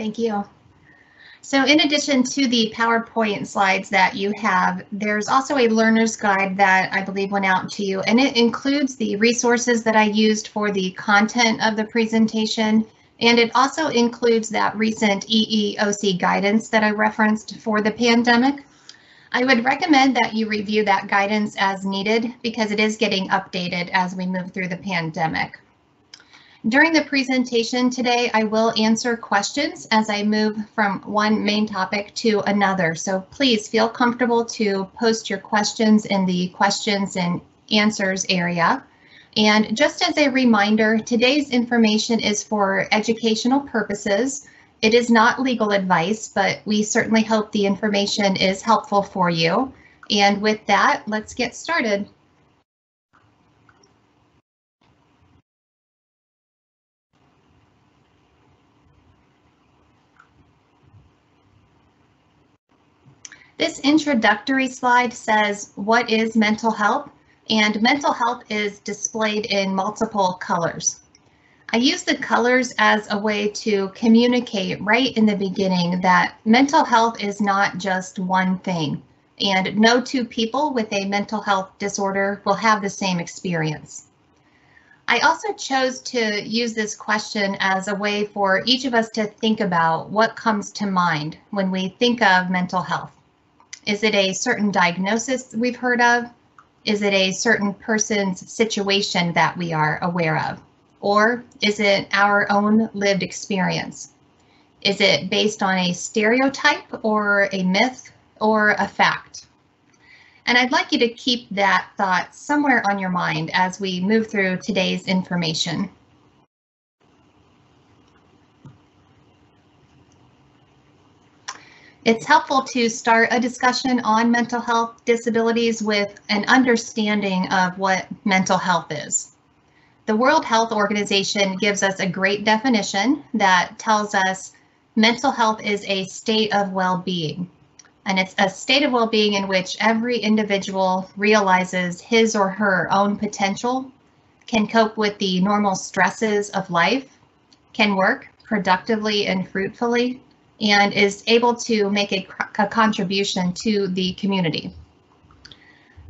Thank you. So in addition to the PowerPoint slides that you have, there's also a learner's guide that I believe went out to you, and it includes the resources that I used for the content of the presentation, and it also includes that recent EEOC guidance that I referenced for the pandemic. I would recommend that you review that guidance as needed because it is getting updated as we move through the pandemic. During the presentation today, I will answer questions as I move from one main topic to another. So please feel comfortable to post your questions in the questions and answers area. And just as a reminder, today's information is for educational purposes. It is not legal advice, but we certainly hope the information is helpful for you. And with that, let's get started. This introductory slide says, what is mental health? And mental health is displayed in multiple colors. I use the colors as a way to communicate right in the beginning that mental health is not just one thing, and no two people with a mental health disorder will have the same experience. I also chose to use this question as a way for each of us to think about what comes to mind when we think of mental health. Is it a certain diagnosis we've heard of? Is it a certain person's situation that we are aware of? Or is it our own lived experience? Is it based on a stereotype or a myth or a fact? And I'd like you to keep that thought somewhere on your mind as we move through today's information. It's helpful to start a discussion on mental health disabilities with an understanding of what mental health is. The World Health Organization gives us a great definition that tells us mental health is a state of well-being. And it's a state of well-being in which every individual realizes his or her own potential, can cope with the normal stresses of life, can work productively and fruitfully, and is able to make a contribution to the community.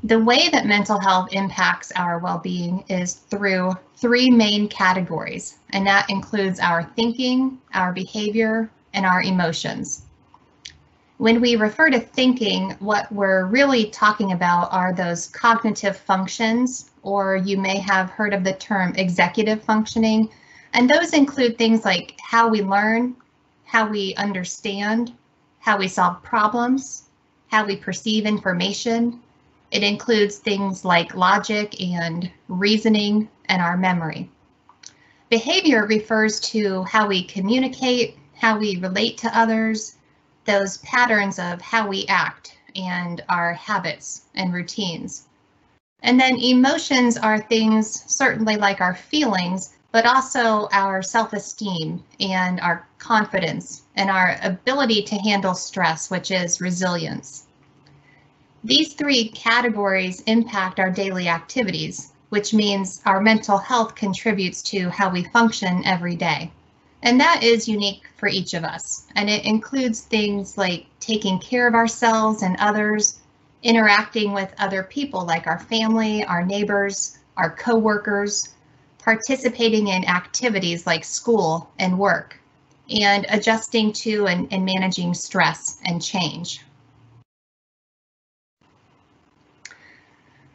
The way that mental health impacts our well-being is through three main categories, and that includes our thinking, our behavior, and our emotions. When we refer to thinking, what we're really talking about are those cognitive functions, or you may have heard of the term executive functioning, and those include things like how we learn, how we understand, how we solve problems, how we perceive information. It includes things like logic and reasoning and our memory. Behavior refers to how we communicate, how we relate to others, those patterns of how we act and our habits and routines. And then emotions are things certainly like our feelings, but also our self-esteem and our confidence and our ability to handle stress, which is resilience. These three categories impact our daily activities, which means our mental health contributes to how we function every day. And that is unique for each of us. And it includes things like taking care of ourselves and others, interacting with other people like our family, our neighbors, our coworkers, participating in activities like school and work, and adjusting to and managing stress and change.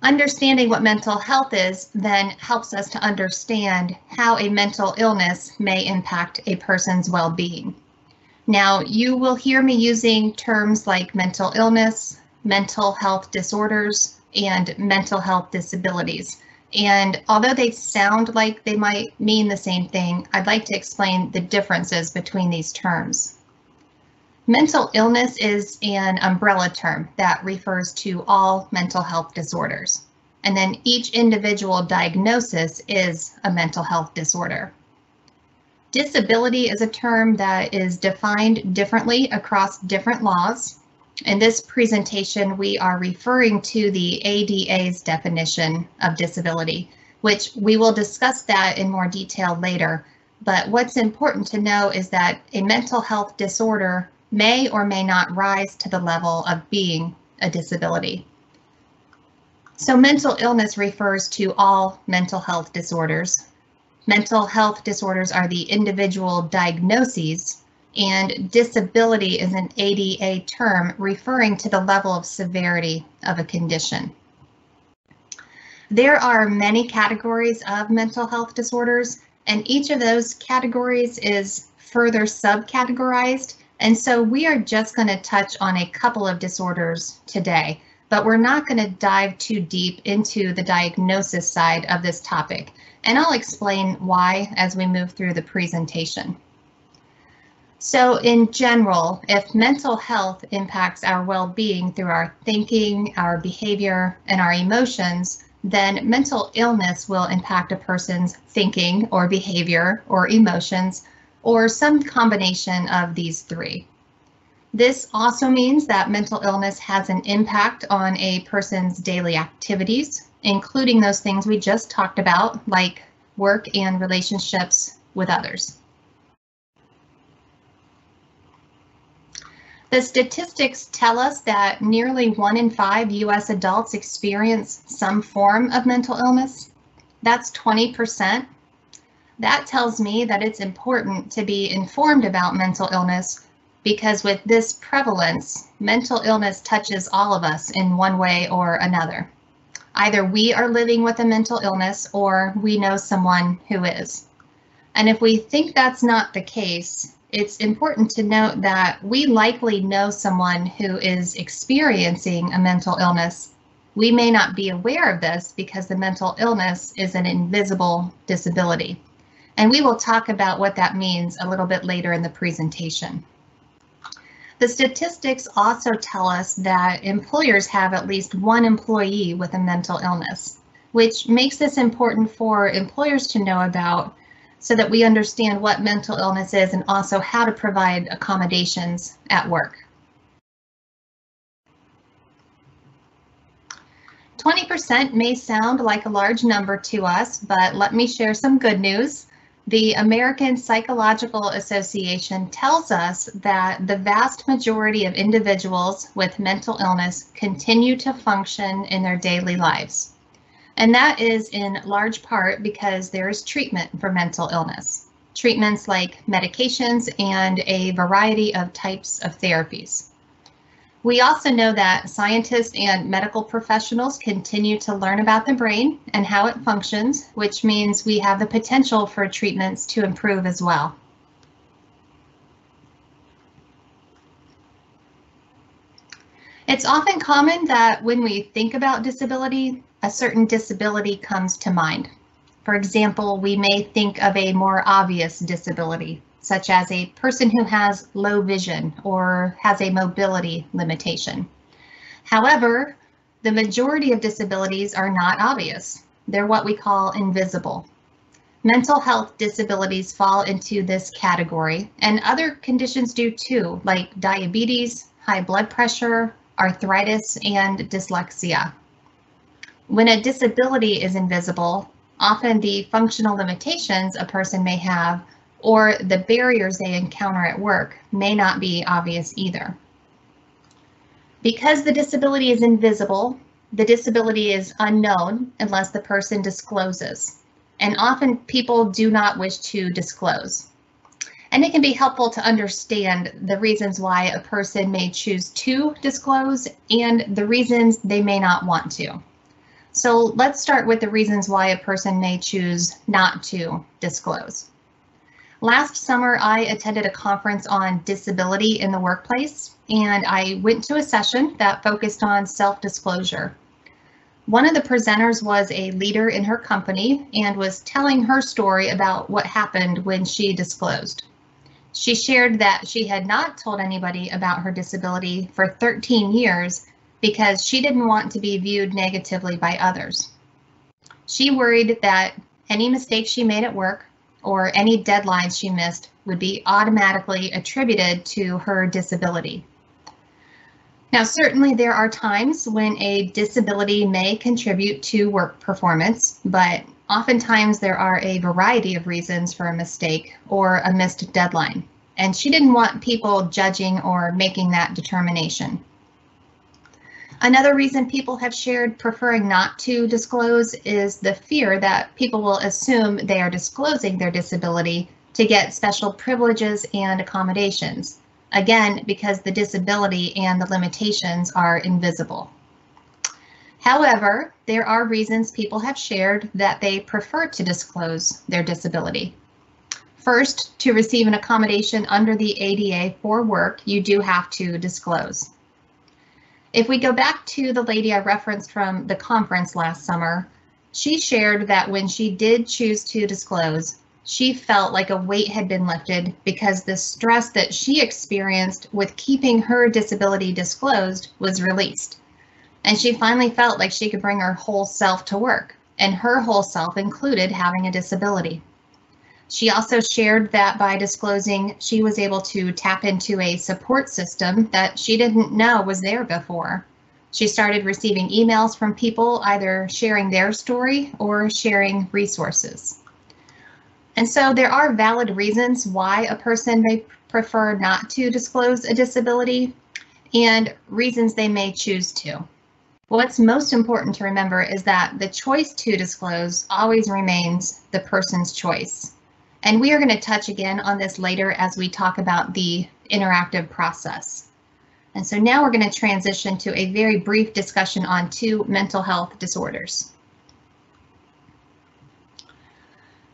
Understanding what mental health is then helps us to understand how a mental illness may impact a person's well-being. Now, you will hear me using terms like mental illness, mental health disorders, and mental health disabilities. And although they sound like they might mean the same thing, I'd like to explain the differences between these terms. Mental illness is an umbrella term that refers to all mental health disorders. And then each individual diagnosis is a mental health disorder. Disability is a term that is defined differently across different laws. In this presentation, we are referring to the ADA's definition of disability, which we will discuss that in more detail later. But what's important to know is that a mental health disorder may or may not rise to the level of being a disability. So mental illness refers to all mental health disorders. Mental health disorders are the individual diagnoses, and disability is an ADA term referring to the level of severity of a condition. There are many categories of mental health disorders, and each of those categories is further subcategorized. And so we are just going to touch on a couple of disorders today, but we're not going to dive too deep into the diagnosis side of this topic. And I'll explain why as we move through the presentation. So in general, if mental health impacts our well-being through our thinking, our behavior, and our emotions, then mental illness will impact a person's thinking or behavior or emotions, or some combination of these three. This also means that mental illness has an impact on a person's daily activities, including those things we just talked about, like work and relationships with others. The statistics tell us that nearly 1 in 5 US adults experience some form of mental illness. That's 20%. That tells me that it's important to be informed about mental illness because with this prevalence, mental illness touches all of us in one way or another. Either we are living with a mental illness or we know someone who is. And if we think that's not the case, it's important to note that we likely know someone who is experiencing a mental illness. We may not be aware of this because the mental illness is an invisible disability. And we will talk about what that means a little bit later in the presentation. The statistics also tell us that employers have at least one employee with a mental illness, which makes this important for employers to know about so that we understand what mental illness is and also how to provide accommodations at work. 20% may sound like a large number to us, but let me share some good news. The American Psychological Association tells us that the vast majority of individuals with mental illness continue to function in their daily lives. And that is in large part because there is treatment for mental illness. Treatments like medications and a variety of types of therapies. We also know that scientists and medical professionals continue to learn about the brain and how it functions, which means we have the potential for treatments to improve as well. It's often common that when we think about disability, a certain disability comes to mind. For example, we may think of a more obvious disability, such as a person who has low vision or has a mobility limitation. However, the majority of disabilities are not obvious. They're what we call invisible. Mental health disabilities fall into this category, and other conditions do too, like diabetes, high blood pressure, arthritis, and dyslexia. When a disability is invisible, often the functional limitations a person may have or the barriers they encounter at work may not be obvious either. Because the disability is invisible, the disability is unknown unless the person discloses, and often people do not wish to disclose. And it can be helpful to understand the reasons why a person may choose to disclose and the reasons they may not want to. So let's start with the reasons why a person may choose not to disclose. Last summer, I attended a conference on disability in the workplace, and I went to a session that focused on self-disclosure. One of the presenters was a leader in her company and was telling her story about what happened when she disclosed. She shared that she had not told anybody about her disability for 13 years because she didn't want to be viewed negatively by others. She worried that any mistakes she made at work or any deadlines she missed would be automatically attributed to her disability. Now, certainly there are times when a disability may contribute to work performance, but Oftentimes there are a variety of reasons for a mistake or a missed deadline, and she didn't want people judging or making that determination. Another reason people have shared preferring not to disclose is the fear that people will assume they are disclosing their disability to get special privileges and accommodations. Again, because the disability and the limitations are invisible. However, there are reasons people have shared that they prefer to disclose their disability. First, to receive an accommodation under the ADA for work, you do have to disclose. If we go back to the lady I referenced from the conference last summer, she shared that when she did choose to disclose, she felt like a weight had been lifted because the stress that she experienced with keeping her disability disclosed was released. And she finally felt like she could bring her whole self to work, and her whole self included having a disability. She also shared that by disclosing, she was able to tap into a support system that she didn't know was there before. She started receiving emails from people either sharing their story or sharing resources. And so there are valid reasons why a person may prefer not to disclose a disability and reasons they may choose to. What's most important to remember is that the choice to disclose always remains the person's choice. And we are going to touch again on this later as we talk about the interactive process. And so now we're going to transition to a very brief discussion on 2 mental health disorders.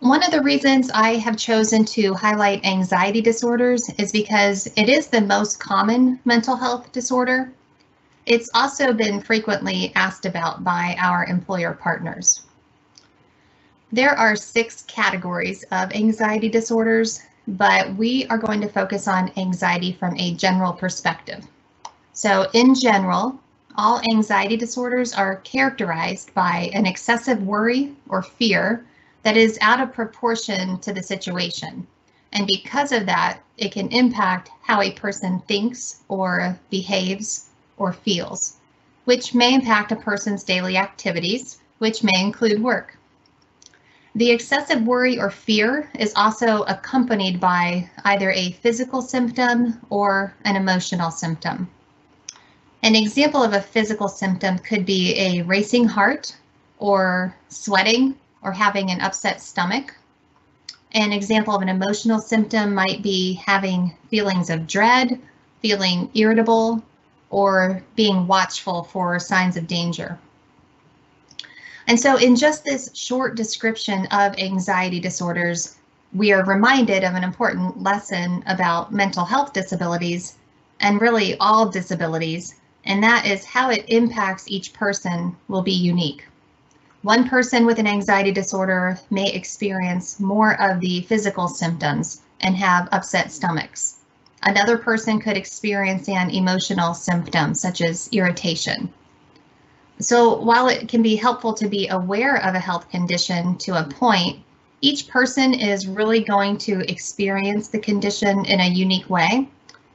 One of the reasons I have chosen to highlight anxiety disorders is because it is the most common mental health disorder. It's also been frequently asked about by our employer partners. There are 6 categories of anxiety disorders, but we are going to focus on anxiety from a general perspective. So in general, all anxiety disorders are characterized by an excessive worry or fear that is out of proportion to the situation. And because of that, it can impact how a person thinks or behaves or feels, which may impact a person's daily activities, which may include work. The excessive worry or fear is also accompanied by either a physical symptom or an emotional symptom. An example of a physical symptom could be a racing heart or sweating or having an upset stomach. An example of an emotional symptom might be having feelings of dread, feeling irritable, or being watchful for signs of danger. And so in just this short description of anxiety disorders, we are reminded of an important lesson about mental health disabilities and really all disabilities, and that is how it impacts each person will be unique. One person with an anxiety disorder may experience more of the physical symptoms and have upset stomachs. Another person could experience an emotional symptom such as irritation. So while it can be helpful to be aware of a health condition to a point, each person is really going to experience the condition in a unique way,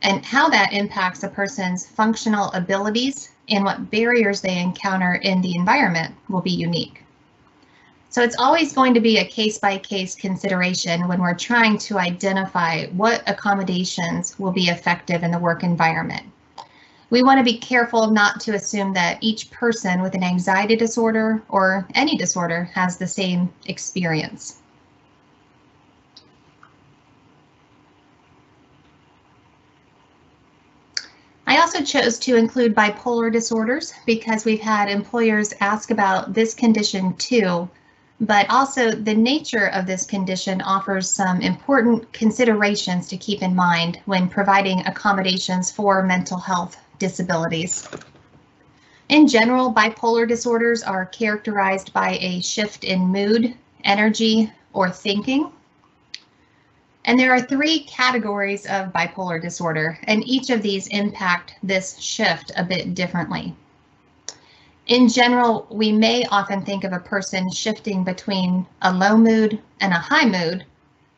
and how that impacts a person's functional abilities and what barriers they encounter in the environment will be unique. So it's always going to be a case-by-case consideration when we're trying to identify what accommodations will be effective in the work environment. We want to be careful not to assume that each person with an anxiety disorder or any disorder has the same experience. I also chose to include bipolar disorders because we've had employers ask about this condition too, but also the nature of this condition offers some important considerations to keep in mind when providing accommodations for mental health disabilities. In general, bipolar disorders are characterized by a shift in mood, energy, or thinking. And there are 3 categories of bipolar disorder, and each of these impact this shift a bit differently. In general, we may often think of a person shifting between a low mood and a high mood,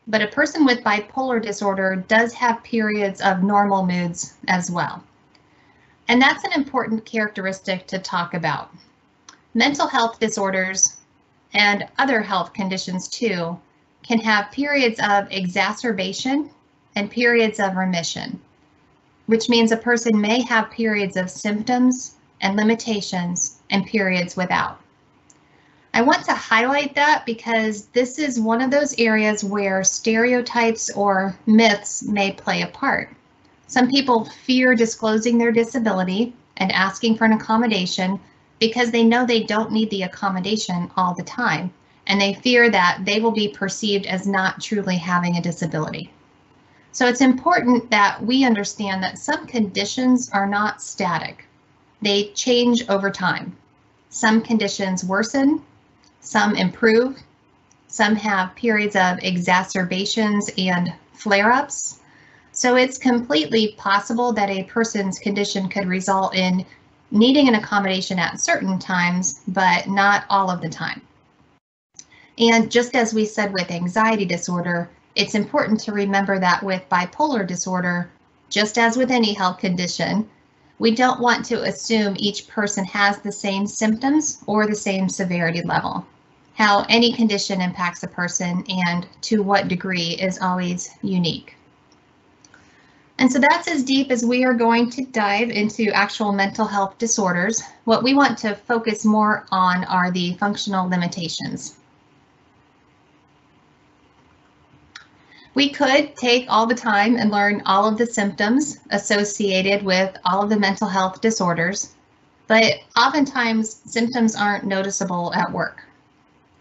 but a person with bipolar disorder does have periods of normal moods as well. And that's an important characteristic to talk about. Mental health disorders and other health conditions too, can have periods of exacerbation and periods of remission, which means a person may have periods of symptoms and limitations and periods without. I want to highlight that because this is one of those areas where stereotypes or myths may play a part. Some people fear disclosing their disability and asking for an accommodation because they know they don't need the accommodation all the time, and they fear that they will be perceived as not truly having a disability. So it's important that we understand that some conditions are not static. They change over time. Some conditions worsen, some improve, some have periods of exacerbations and flare-ups. So it's completely possible that a person's condition could result in needing an accommodation at certain times, but not all of the time. And just as we said with anxiety disorder, it's important to remember that with bipolar disorder, just as with any health condition, we don't want to assume each person has the same symptoms or the same severity level. How any condition impacts a person and to what degree is always unique. And so that's as deep as we are going to dive into actual mental health disorders. What we want to focus more on are the functional limitations. We could take all the time and learn all of the symptoms associated with all of the mental health disorders, but oftentimes symptoms aren't noticeable at work.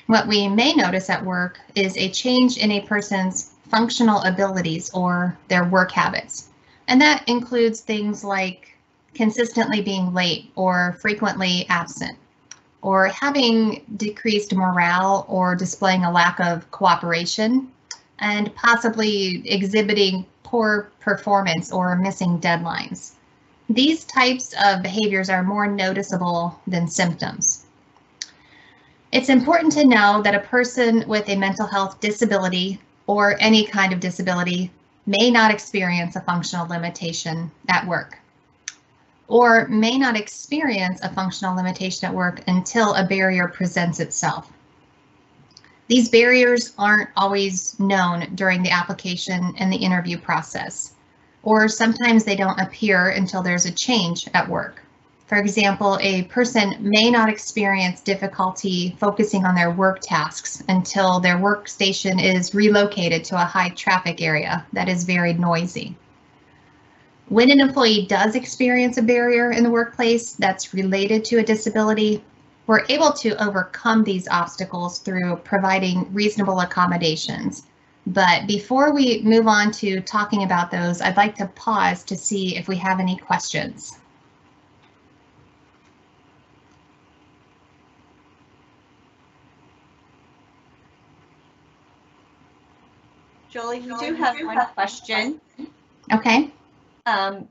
What we may notice at work is a change in a person's functional abilities or their work habits. And that includes things like consistently being late or frequently absent, or having decreased morale or displaying a lack of cooperation, and possibly exhibiting poor performance or missing deadlines. These types of behaviors are more noticeable than symptoms. It's important to know that a person with a mental health disability or any kind of disability may not experience a functional limitation at work, or may not experience a functional limitation at work until a barrier presents itself. These barriers aren't always known during the application and the interview process, or sometimes they don't appear until there's a change at work. For example, a person may not experience difficulty focusing on their work tasks until their workstation is relocated to a high traffic area that is very noisy. When an employee does experience a barrier in the workplace that's related to a disability, we're able to overcome these obstacles through providing reasonable accommodations. But before we move on to talking about those, I'd like to pause to see if we have any questions. Julie, we do have one question. Okay.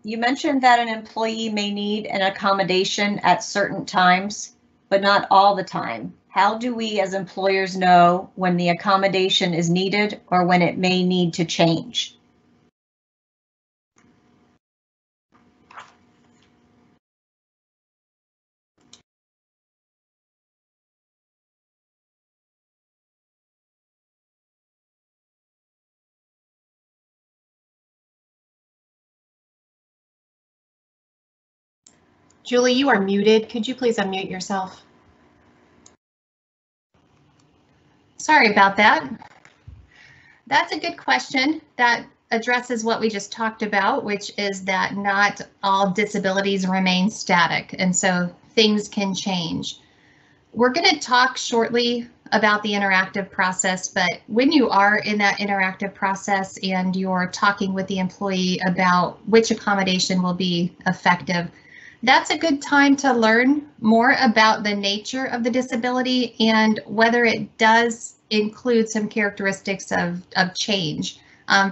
You mentioned that an employee may need an accommodation at certain times, but not all the time. How do we as employers know when the accommodation is needed or when it may need to change? Julie, you are muted. Could you please unmute yourself? Sorry about that. That's a good question that addresses what we just talked about, which is that not all disabilities remain static, and so things can change. We're going to talk shortly about the interactive process, but when you are in that interactive process and you're talking with the employee about which accommodation will be effective, that's a good time to learn more about the nature of the disability and whether it does include some characteristics of change.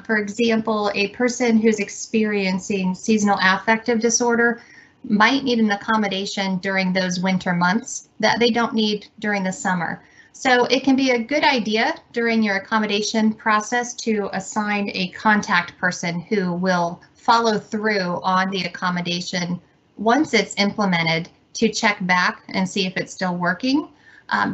For example, a person who's experiencing seasonal affective disorder might need an accommodation during those winter months that they don't need during the summer. So it can be a good idea during your accommodation process to assign a contact person who will follow through on the accommodation once it's implemented to check back and see if it's still working.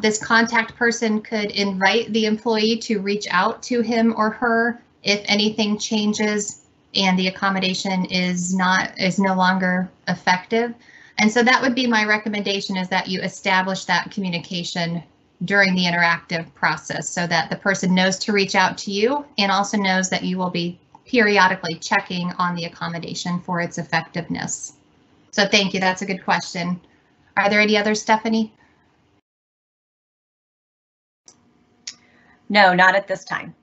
This contact person could invite the employee to reach out to him or her if anything changes and the accommodation is no longer effective. And so that would be my recommendation, is that you establish that communication during the interactive process so that the person knows to reach out to you and also knows that you will be periodically checking on the accommodation for its effectiveness. So thank you, that's a good question. Are there any others, Stephanie? No, not at this time.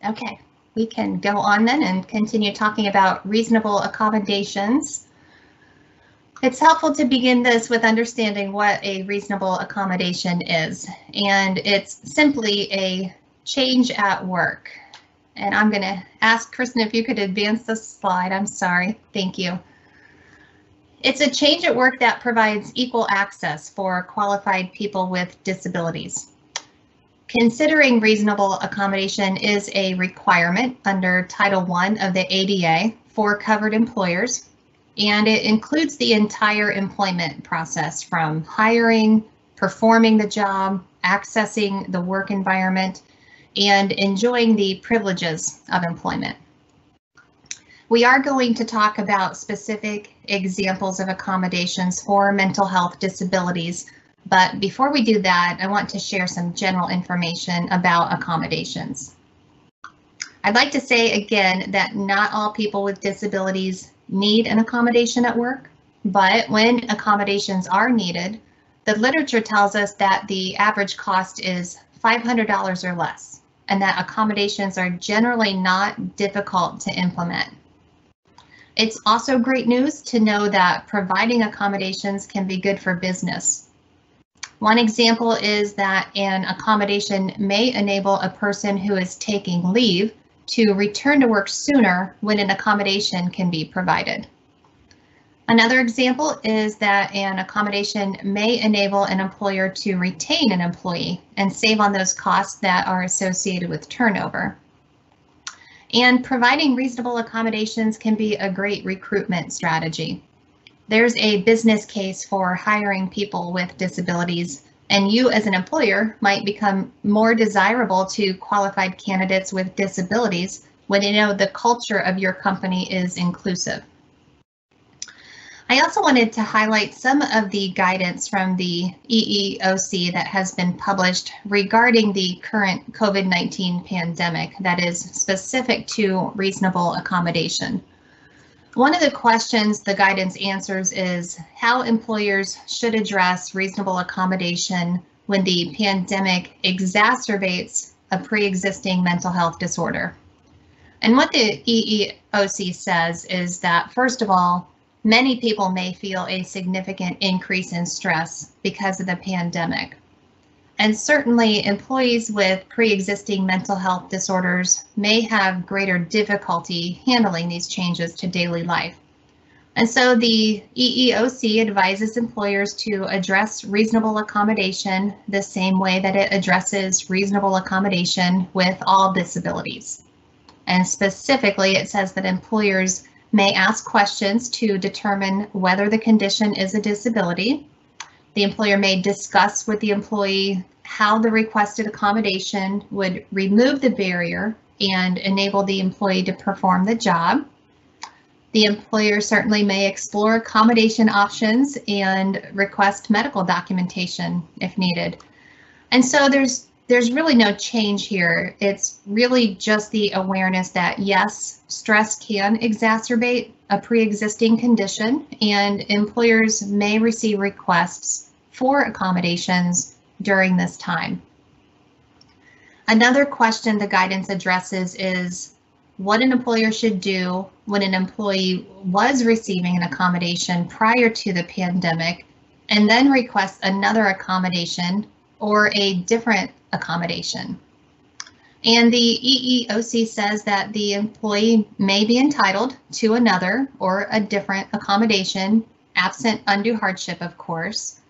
Okay, we can go on then and continue talking about reasonable accommodations. It's helpful to begin this with understanding what a reasonable accommodation is, and it's simply a change at work. And I'm going to ask Kristen if you could advance the slide. I'm sorry. Thank you. It's a change at work that provides equal access for qualified people with disabilities. Considering reasonable accommodation is a requirement under Title I of the ADA for covered employers, and it includes the entire employment process from hiring, performing the job, accessing the work environment, and enjoying the privileges of employment. We are going to talk about specific examples of accommodations for mental health disabilities, but before we do that, I want to share some general information about accommodations. I'd like to say again that not all people with disabilities need an accommodation at work, but when accommodations are needed, the literature tells us that the average cost is $500 or less, and that accommodations are generally not difficult to implement. It's also great news to know that providing accommodations can be good for business. One example is that an accommodation may enable a person who is taking leave to return to work sooner when an accommodation can be provided. Another example is that an accommodation may enable an employer to retain an employee and save on those costs that are associated with turnover. And providing reasonable accommodations can be a great recruitment strategy. There's a business case for hiring people with disabilities, and you as an employer might become more desirable to qualified candidates with disabilities when you know the culture of your company is inclusive. I also wanted to highlight some of the guidance from the EEOC that has been published regarding the current COVID-19 pandemic that is specific to reasonable accommodation. One of the questions the guidance answers is how employers should address reasonable accommodation when the pandemic exacerbates a pre-existing mental health disorder. And what the EEOC says is that, first of all, many people may feel a significant increase in stress because of the pandemic. And certainly employees with pre-existing mental health disorders may have greater difficulty handling these changes to daily life. And so the EEOC advises employers to address reasonable accommodation the same way that it addresses reasonable accommodation with all disabilities. And specifically, it says that employers may ask questions to determine whether the condition is a disability. The employer may discuss with the employee how the requested accommodation would remove the barrier and enable the employee to perform the job. The employer certainly may explore accommodation options and request medical documentation if needed. And so there's really no change here. It's really just the awareness that yes, stress can exacerbate a pre-existing condition, and employers may receive requests for accommodations during this time. Another question the guidance addresses is what an employer should do when an employee was receiving an accommodation prior to the pandemic and then requests another accommodation or a different accommodation. And the EEOC says that the employee may be entitled to another or a different accommodation, absent undue hardship, of course.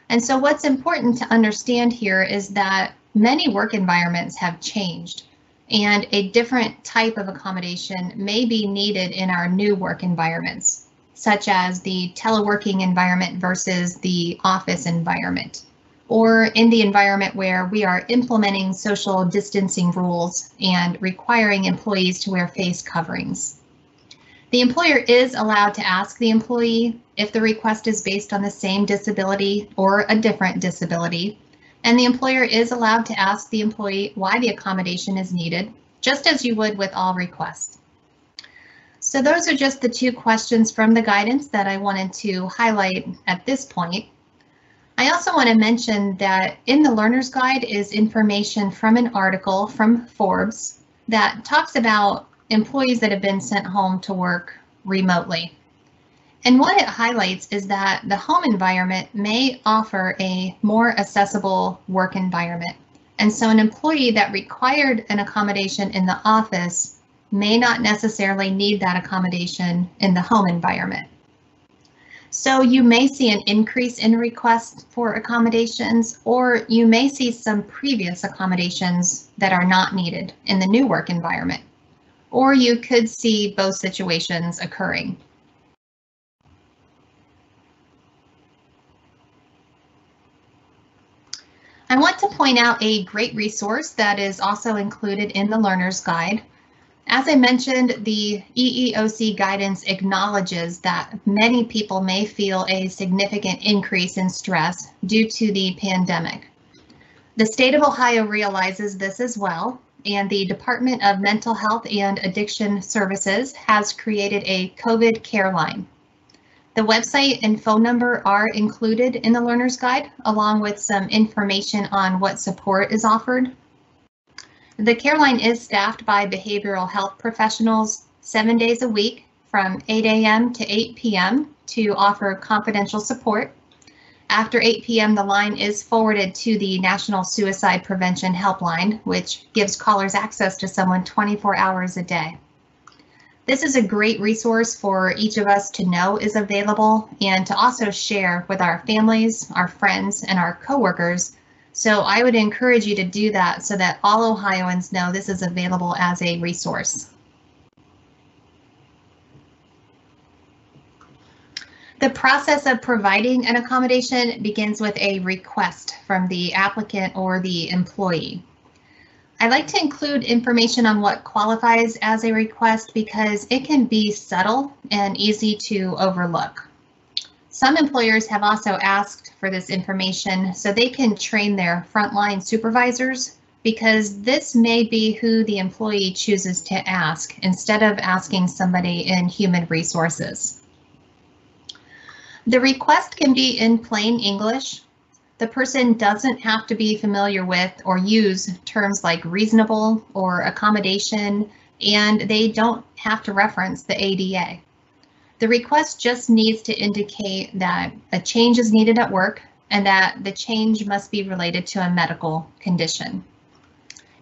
And so what's important to understand here is that many work environments have changed, and a different type of accommodation may be needed in our new work environments, such as the teleworking environment versus the office environment. or in the environment where we are implementing social distancing rules and requiring employees to wear face coverings. The employer is allowed to ask the employee if the request is based on the same disability or a different disability, and the employer is allowed to ask the employee why the accommodation is needed, just as you would with all requests. So those are just the two questions from the guidance that I wanted to highlight at this point. I also want to mention that in the Learner's Guide is information from an article from Forbes that talks about employees that have been sent home to work remotely. And what it highlights is that the home environment may offer a more accessible work environment. And so an employee that required an accommodation in the office may not necessarily need that accommodation in the home environment. So you may see an increase in requests for accommodations, or you may see some previous accommodations that are not needed in the new work environment, or you could see both situations occurring. I want to point out a great resource that is also included in the Learner's Guide. As I mentioned, the EEOC guidance acknowledges that many people may feel a significant increase in stress due to the pandemic. The state of Ohio realizes this as well, and the Department of Mental Health and Addiction Services has created a COVID care line. The website and phone number are included in the Learner's Guide, along with some information on what support is offered. The care line is staffed by behavioral health professionals 7 days a week from 8 a.m. to 8 p.m. to offer confidential support. After 8 p.m., the line is forwarded to the National Suicide Prevention Helpline, which gives callers access to someone 24 hours a day. This is a great resource for each of us to know is available and to also share with our families, our friends, and our coworkers. So I would encourage you to do that so that all Ohioans know this is available as a resource. The process of providing an accommodation begins with a request from the applicant or the employee. I like to include information on what qualifies as a request because it can be subtle and easy to overlook. Some employers have also asked for this information so they can train their frontline supervisors, because this may be who the employee chooses to ask instead of asking somebody in human resources. The request can be in plain English. The person doesn't have to be familiar with or use terms like reasonable or accommodation, and they don't have to reference the ADA. The request just needs to indicate that a change is needed at work and that the change must be related to a medical condition.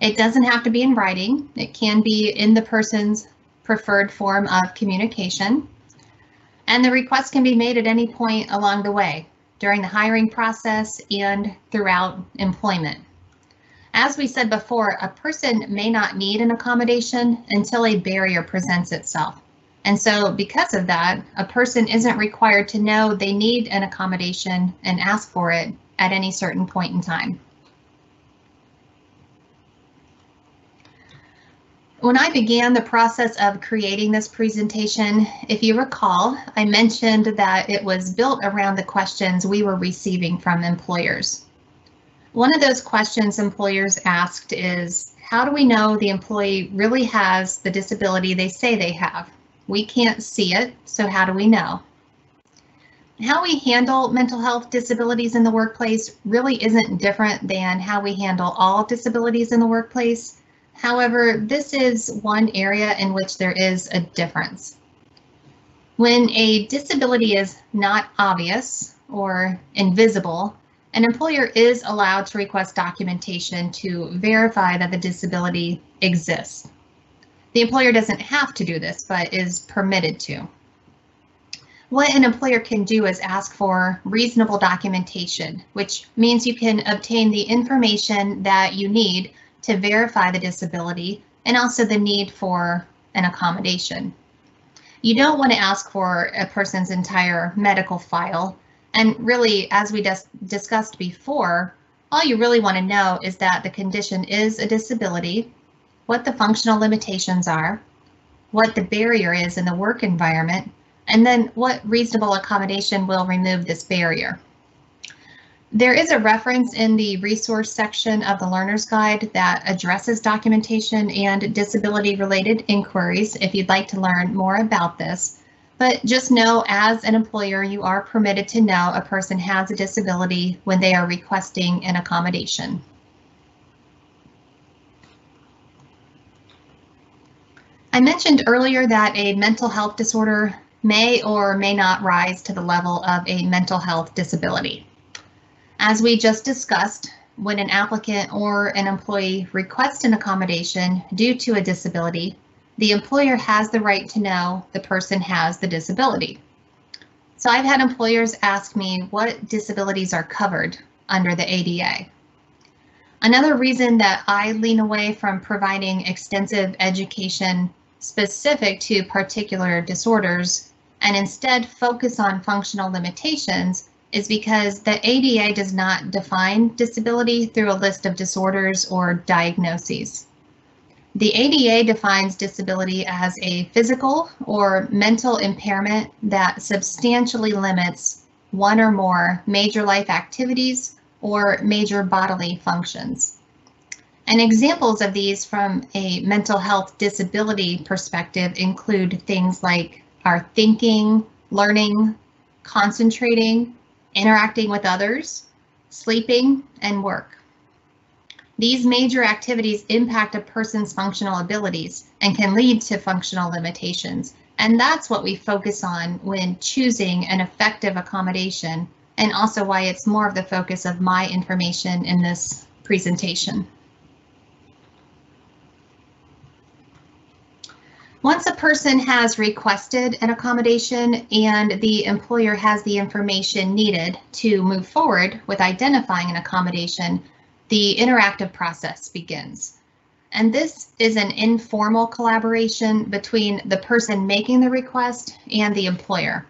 It doesn't have to be in writing. It can be in the person's preferred form of communication. And the request can be made at any point along the way, during the hiring process and throughout employment. As we said before, a person may not need an accommodation until a barrier presents itself. And so because of that, a person isn't required to know they need an accommodation and ask for it at any certain point in time. When I began the process of creating this presentation, if you recall, I mentioned that it was built around the questions we were receiving from employers. One of those questions employers asked is, how do we know the employee really has the disability they say they have? We can't see it, so how do we know? How we handle mental health disabilities in the workplace really isn't different than how we handle all disabilities in the workplace. However, this is one area in which there is a difference. When a disability is not obvious or invisible, an employer is allowed to request documentation to verify that the disability exists. The employer doesn't have to do this, but is permitted to. What an employer can do is ask for reasonable documentation, which means you can obtain the information that you need to verify the disability and also the need for an accommodation. You don't want to ask for a person's entire medical file, And really, as we discussed before, all you really want to know is that the condition is a disability, what the functional limitations are, what the barrier is in the work environment, and then what reasonable accommodation will remove this barrier. There is a reference in the resource section of the Learner's Guide that addresses documentation and disability-related inquiries if you'd like to learn more about this. But just know, as an employer, you are permitted to know a person has a disability when they are requesting an accommodation. I mentioned earlier that a mental health disorder may or may not rise to the level of a mental health disability. As we just discussed, when an applicant or an employee requests an accommodation due to a disability, the employer has the right to know the person has the disability. So I've had employers ask me what disabilities are covered under the ADA. Another reason that I lean away from providing extensive education specific to particular disorders and instead focus on functional limitations is because the ADA does not define disability through a list of disorders or diagnoses. The ADA defines disability as a physical or mental impairment that substantially limits one or more major life activities or major bodily functions. And examples of these from a mental health disability perspective include things like our thinking, learning, concentrating, interacting with others, sleeping, and work. These major activities impact a person's functional abilities and can lead to functional limitations. And that's what we focus on when choosing an effective accommodation, and also why it's more of the focus of my information in this presentation. Once a person has requested an accommodation and the employer has the information needed to move forward with identifying an accommodation, the interactive process begins. And this is an informal collaboration between the person making the request and the employer.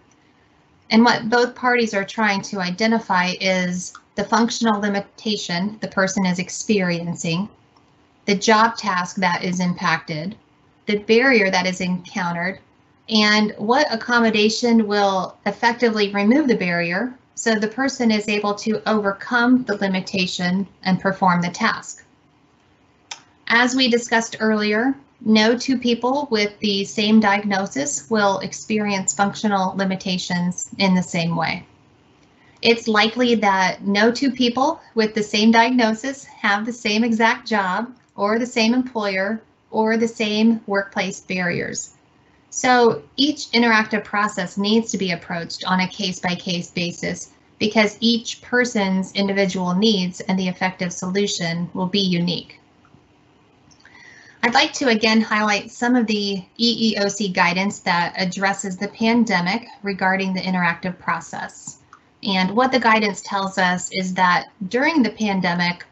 And what both parties are trying to identify is the functional limitation the person is experiencing, the job task that is impacted, the barrier that is encountered, and what accommodation will effectively remove the barrier so the person is able to overcome the limitation and perform the task. As we discussed earlier, no two people with the same diagnosis will experience functional limitations in the same way. It's likely that no two people with the same diagnosis have the same exact job or the same employer or the same workplace barriers. So each interactive process needs to be approached on a case-by-case basis because each person's individual needs and the effective solution will be unique. I'd like to again highlight some of the EEOC guidance that addresses the pandemic regarding the interactive process. And what the guidance tells us is that during the pandemic,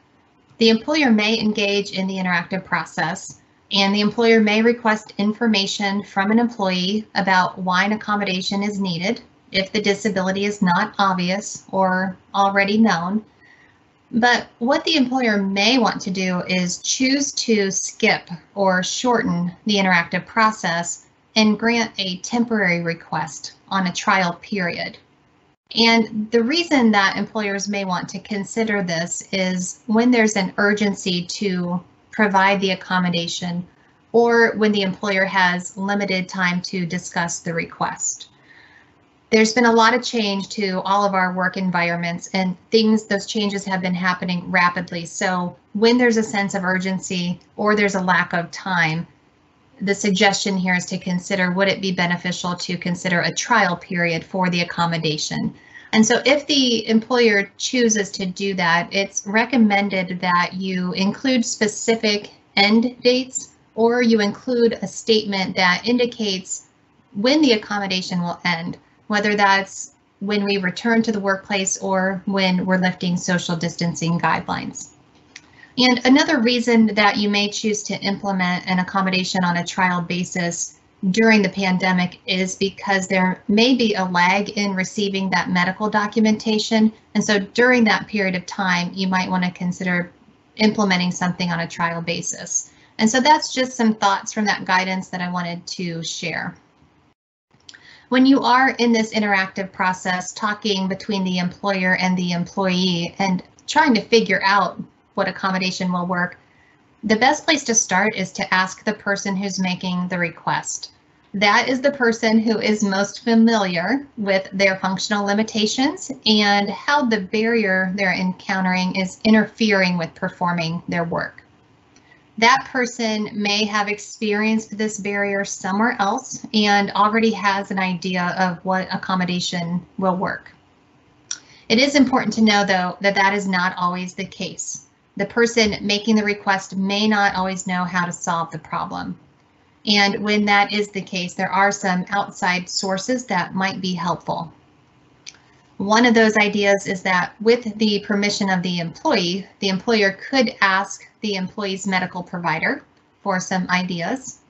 the employer may engage in the interactive process, and the employer may request information from an employee about why an accommodation is needed if the disability is not obvious or already known. But what the employer may want to do is choose to skip or shorten the interactive process and grant a temporary request on a trial period. And the reason that employers may want to consider this is when there's an urgency to provide the accommodation, or when the employer has limited time to discuss the request. There's been a lot of change to all of our work environments, and those changes have been happening rapidly. So when there's a sense of urgency or there's a lack of time, the suggestion here is to consider, would it be beneficial to consider a trial period for the accommodation? And so if the employer chooses to do that, it's recommended that you include specific end dates, or you include a statement that indicates when the accommodation will end, whether that's when we return to the workplace or when we're lifting social distancing guidelines. And another reason that you may choose to implement an accommodation on a trial basis during the pandemic is because there may be a lag in receiving that medical documentation. And so during that period of time, you might want to consider implementing something on a trial basis. And so that's just some thoughts from that guidance that I wanted to share. When you are in this interactive process, talking between the employer and the employee and trying to figure out what accommodation will work, the best place to start is to ask the person who's making the request. That is the person who is most familiar with their functional limitations and how the barrier they're encountering is interfering with performing their work. That person may have experienced this barrier somewhere else and already has an idea of what accommodation will work. It is important to know, though, that that is not always the case. The person making the request may not always know how to solve the problem. And when that is the case, there are some outside sources that might be helpful. One of those ideas is that with the permission of the employee, the employer could ask the employee's medical provider for some ideas.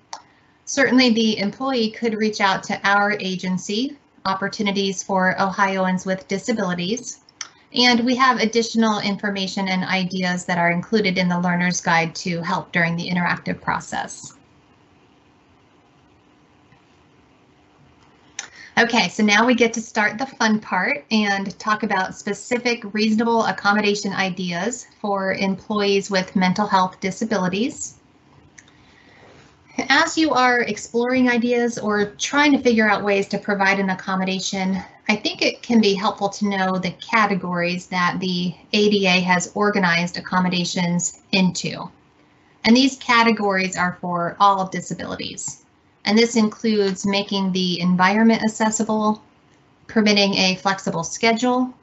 Certainly, the employee could reach out to our agency, Opportunities for Ohioans with Disabilities, and we have additional information and ideas that are included in the Learner's Guide to help during the interactive process. Okay, so now we get to start the fun part and talk about specific reasonable accommodation ideas for employees with mental health disabilities. As you are exploring ideas or trying to figure out ways to provide an accommodation, I think it can be helpful to know the categories that the ADA has organized accommodations into. And these categories are for all disabilities. And this includes making the environment accessible, permitting a flexible schedule,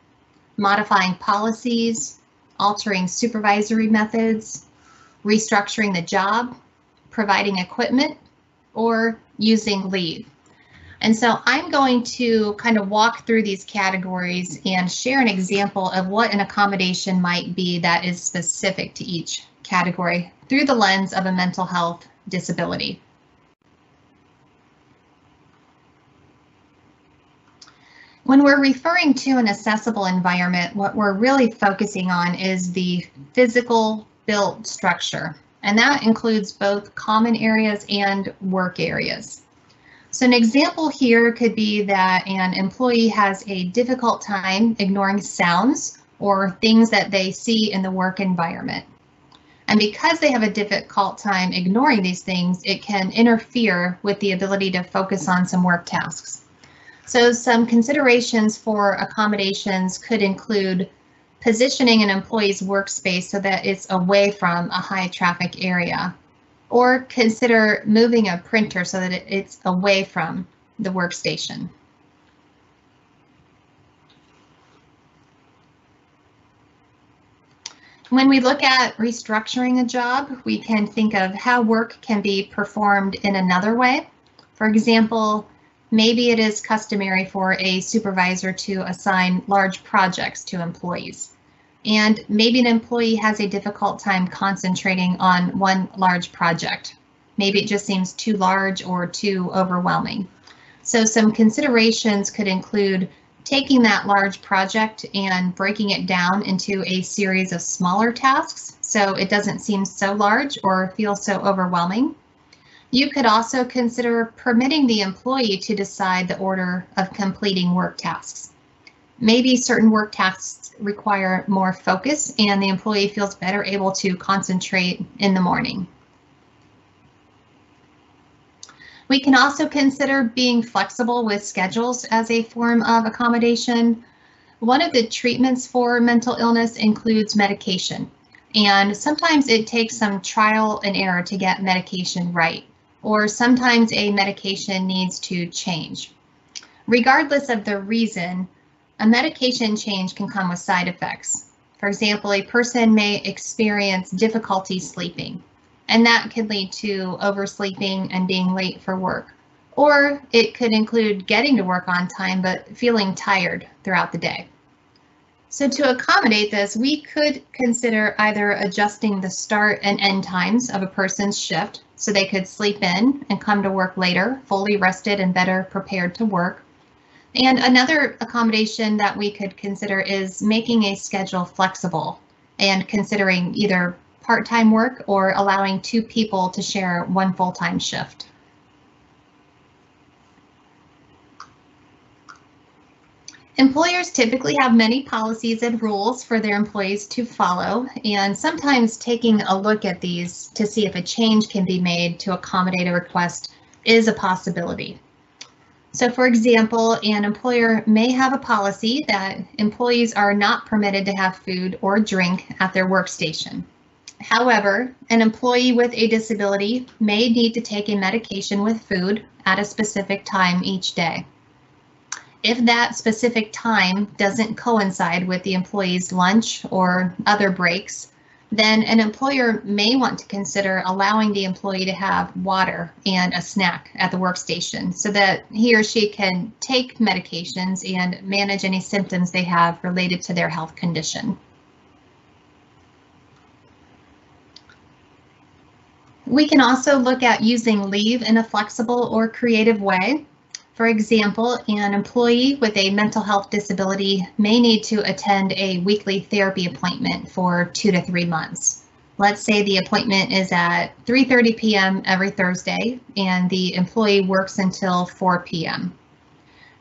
modifying policies, altering supervisory methods, restructuring the job, providing equipment, or using leave. And so I'm going to kind of walk through these categories and share an example of what an accommodation might be that is specific to each category through the lens of a mental health disability. When we're referring to an accessible environment, what we're really focusing on is the physical built structure, and that includes both common areas and work areas. So an example here could be that an employee has a difficult time ignoring sounds or things that they see in the work environment. And because they have a difficult time ignoring these things, it can interfere with the ability to focus on some work tasks. So some considerations for accommodations could include positioning an employee's workspace so that it's away from a high traffic area, or consider moving a printer so that it's away from the workstation. When we look at restructuring a job, we can think of how work can be performed in another way. For example, maybe it is customary for a supervisor to assign large projects to employees. And maybe an employee has a difficult time concentrating on one large project. Maybe it just seems too large or too overwhelming. So some considerations could include taking that large project and breaking it down into a series of smaller tasks so it doesn't seem so large or feel so overwhelming. You could also consider permitting the employee to decide the order of completing work tasks. Maybe certain work tasks require more focus and the employee feels better able to concentrate in the morning. We can also consider being flexible with schedules as a form of accommodation. One of the treatments for mental illness includes medication, and sometimes it takes some trial and error to get medication right, or sometimes a medication needs to change. Regardless of the reason, a medication change can come with side effects. For example, a person may experience difficulty sleeping, and that could lead to oversleeping and being late for work. Or it could include getting to work on time, but feeling tired throughout the day. So to accommodate this, we could consider either adjusting the start and end times of a person's shift so they could sleep in and come to work later, fully rested and better prepared to work. And another accommodation that we could consider is making a schedule flexible and considering either part-time work or allowing 2 people to share 1 full-time shift. Employers typically have many policies and rules for their employees to follow, and sometimes taking a look at these to see if a change can be made to accommodate a request is a possibility. So for example, an employer may have a policy that employees are not permitted to have food or drink at their workstation. However, an employee with a disability may need to take a medication with food at a specific time each day. If that specific time doesn't coincide with the employee's lunch or other breaks, then an employer may want to consider allowing the employee to have water and a snack at the workstation so that he or she can take medications and manage any symptoms they have related to their health condition. We can also look at using leave in a flexible or creative way. For example, an employee with a mental health disability may need to attend a weekly therapy appointment for 2 to 3 months. Let's say the appointment is at 3:30 p.m. every Thursday and the employee works until 4 p.m.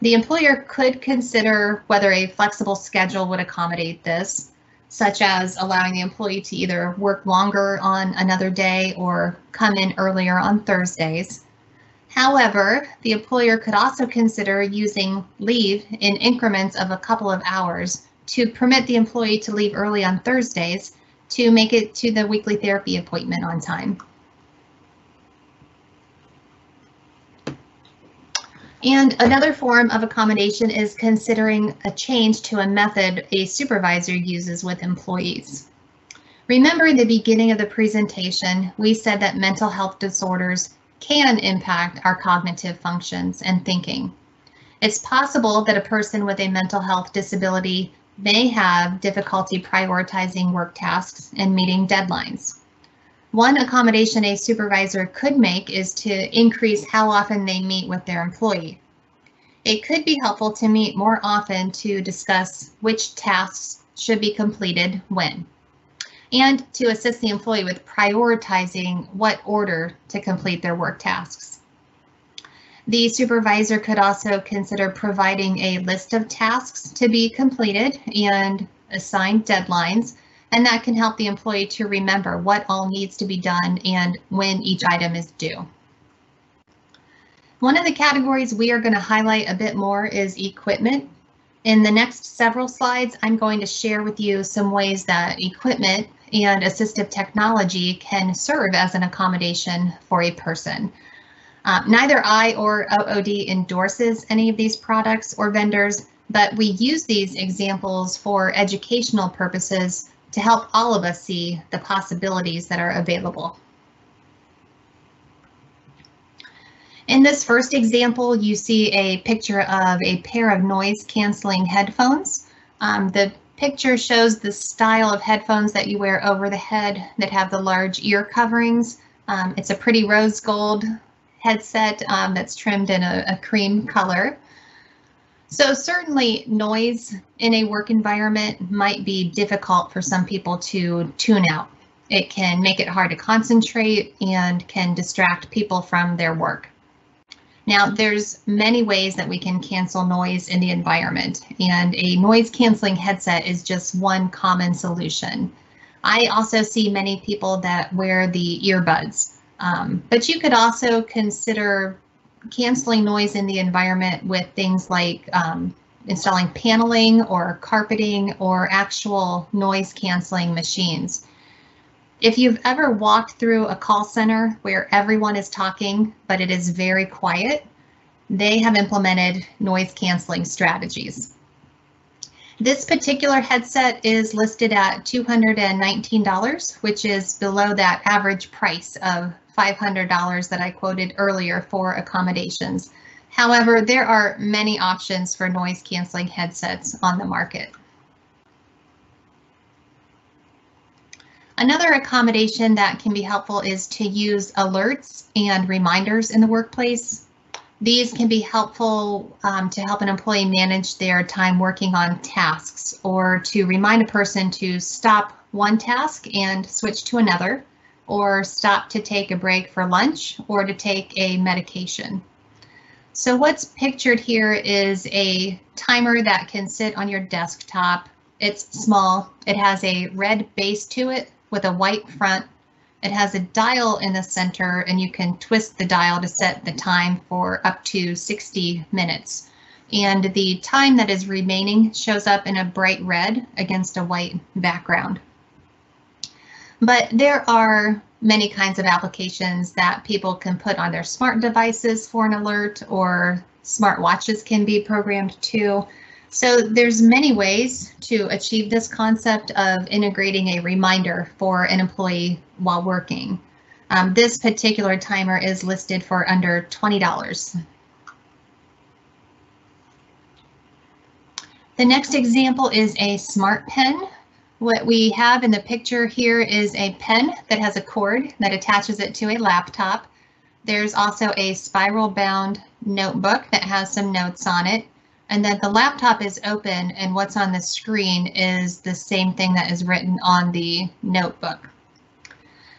The employer could consider whether a flexible schedule would accommodate this, such as allowing the employee to either work longer on another day or come in earlier on Thursdays. However, the employer could also consider using leave in increments of a couple of hours to permit the employee to leave early on Thursdays to make it to the weekly therapy appointment on time. And another form of accommodation is considering a change to a method a supervisor uses with employees. Remember in the beginning of the presentation, we said that mental health disorders can impact our cognitive functions and thinking. It's possible that a person with a mental health disability may have difficulty prioritizing work tasks and meeting deadlines. One accommodation a supervisor could make is to increase how often they meet with their employee. It could be helpful to meet more often to discuss which tasks should be completed when, and to assist the employee with prioritizing what order to complete their work tasks. The supervisor could also consider providing a list of tasks to be completed and assign deadlines, and that can help the employee to remember what all needs to be done and when each item is due. One of the categories we are going to highlight a bit more is equipment. In the next several slides, I'm going to share with you some ways that equipment and assistive technology can serve as an accommodation for a person. Neither I or OOD endorses any of these products or vendors, but we use these examples for educational purposes to help all of us see the possibilities that are available. In this first example, you see a picture of a pair of noise-canceling headphones. The picture shows the style of headphones that you wear over the head that have the large ear coverings. It's a pretty rose gold headset that's trimmed in a cream color. So certainly noise in a work environment might be difficult for some people to tune out. It can make it hard to concentrate and can distract people from their work. Now, there's many ways that we can cancel noise in the environment, and a noise canceling headset is just one common solution. I also see many people that wear the earbuds, but you could also consider canceling noise in the environment with things like installing paneling or carpeting or actual noise canceling machines. If you've ever walked through a call center where everyone is talking, but it is very quiet, they have implemented noise canceling strategies. This particular headset is listed at $219, which is below that average price of $500 that I quoted earlier for accommodations. However, there are many options for noise canceling headsets on the market. Another accommodation that can be helpful is to use alerts and reminders in the workplace. These can be helpful to help an employee manage their time working on tasks, or to remind a person to stop one task and switch to another, or stop to take a break for lunch, or to take a medication. So what's pictured here is a timer that can sit on your desktop. It's small. It has a red base to it with a white front. It has a dial in the center, and you can twist the dial to set the time for up to 60 minutes. And the time that is remaining shows up in a bright red against a white background. But there are many kinds of applications that people can put on their smart devices for an alert, or smart watches can be programmed too. So there's many ways to achieve this concept of integrating a reminder for an employee while working. This particular timer is listed for under $20. The next example is a smart pen. What we have in the picture here is a pen that has a cord that attaches it to a laptop. There's also a spiral bound notebook that has some notes on it. And then the laptop is open, and what's on the screen is the same thing that is written on the notebook.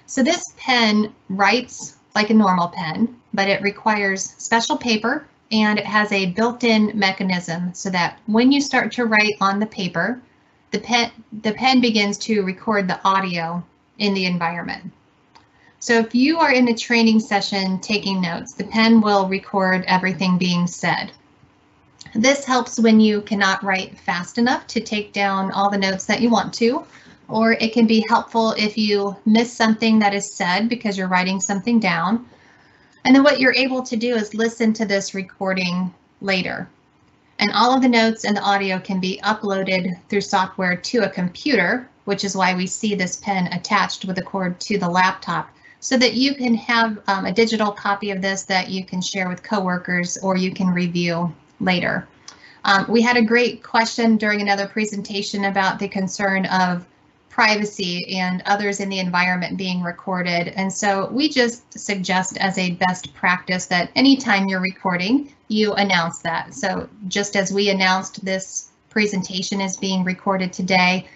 So this pen writes like a normal pen, but it requires special paper, and it has a built-in mechanism so that when you start to write on the paper, the pen begins to record the audio in the environment. So if you are in a training session taking notes, the pen will record everything being said. This helps when you cannot write fast enough to take down all the notes that you want to, or it can be helpful if you miss something that is said because you're writing something down. And then what you're able to do is listen to this recording later. And all of the notes and the audio can be uploaded through software to a computer, which is why we see this pen attached with a cord to the laptop, so that you can have a digital copy of this that you can share with coworkers, or you can review later. We had a great question during another presentation about the concern of privacy and others in the environment being recorded. And so we just suggest as a best practice that anytime you're recording, you announce that. So just as we announced this presentation is being recorded today,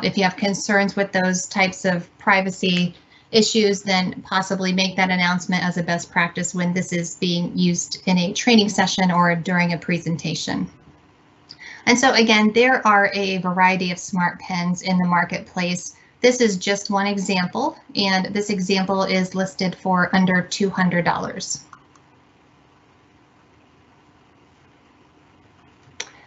if you have concerns with those types of privacy issues, then possibly make that announcement as a best practice when this is being used in a training session or during a presentation. And so again, there are a variety of smart pens in the marketplace. This is just one example, and this example is listed for under $200.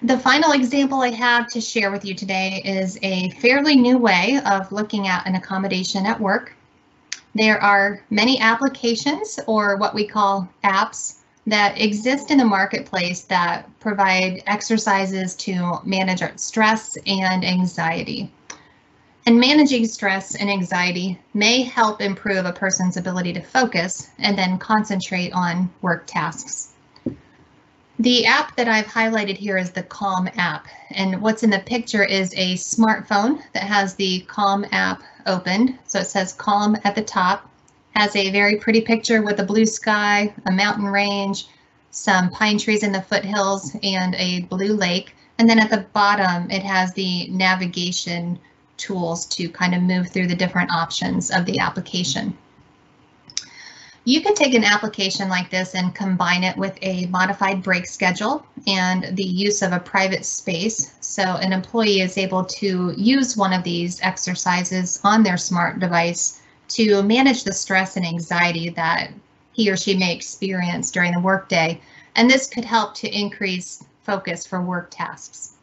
The final example I have to share with you today is a fairly new way of looking at an accommodation at work. There are many applications, or what we call apps, that exist in the marketplace that provide exercises to manage our stress and anxiety. And managing stress and anxiety may help improve a person's ability to focus and then concentrate on work tasks. The app that I've highlighted here is the Calm app, and what's in the picture is a smartphone that has the Calm app opened. So it says Calm at the top, has a very pretty picture with a blue sky, a mountain range, some pine trees in the foothills, and a blue lake. And then at the bottom, it has the navigation tools to kind of move through the different options of the application. You can take an application like this and combine it with a modified break schedule and the use of a private space. So an employee is able to use one of these exercises on their smart device to manage the stress and anxiety that he or she may experience during the workday. And this could help to increase focus for work tasks.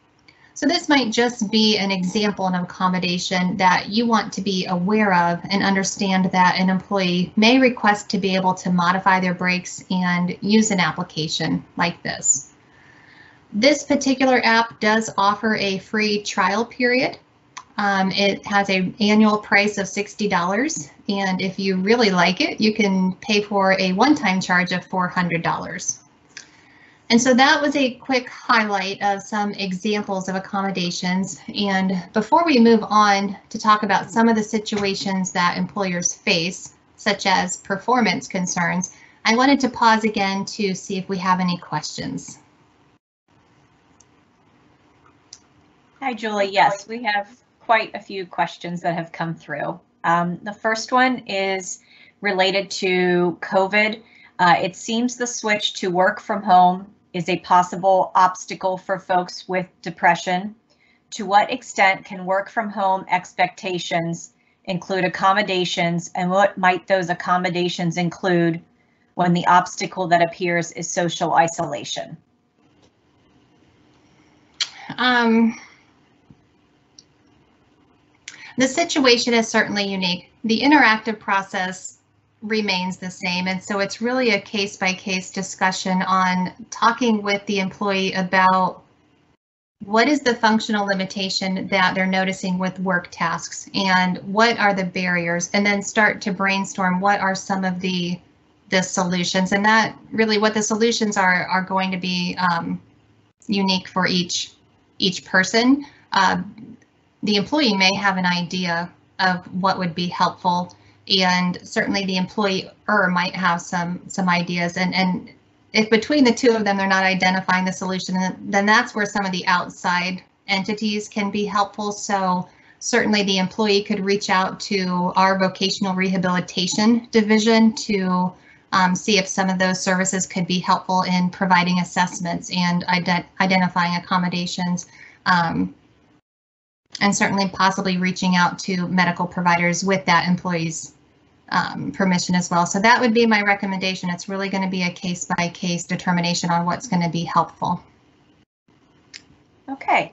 So this might just be an example of accommodation that you want to be aware of and understand that an employee may request to be able to modify their breaks and use an application like this. This particular app does offer a free trial period. It has an annual price of $60, and if you really like it, you can pay for a one-time charge of $400. And so that was a quick highlight of some examples of accommodations. And before we move on to talk about some of the situations that employers face, such as performance concerns, I wanted to pause again to see if we have any questions. Hi, Julie. Yes, we have quite a few questions that have come through. The first one is related to COVID. It seems the switch to work from home is a possible obstacle for folks with depression. To what extent can work from home expectations include accommodations, and what might those accommodations include when the obstacle that appears is social isolation? The situation is certainly unique. The interactive process remains the same, and so it's really a case-by-case discussion on talking with the employee about what is the functional limitation that they're noticing with work tasks and what are the barriers, and then start to brainstorm what are some of the solutions, and that really what the solutions are going to be unique for each person. The employee may have an idea of what would be helpful, and certainly the employer might have some ideas, and if between the two of them they're not identifying the solution, then that's where some of the outside entities can be helpful. So certainly the employee could reach out to our vocational rehabilitation division to see if some of those services could be helpful in providing assessments and identifying accommodations. And certainly possibly reaching out to medical providers with that employee's permission as well. So that would be my recommendation. It's really going to be a case-by-case determination on what's going to be helpful. Okay.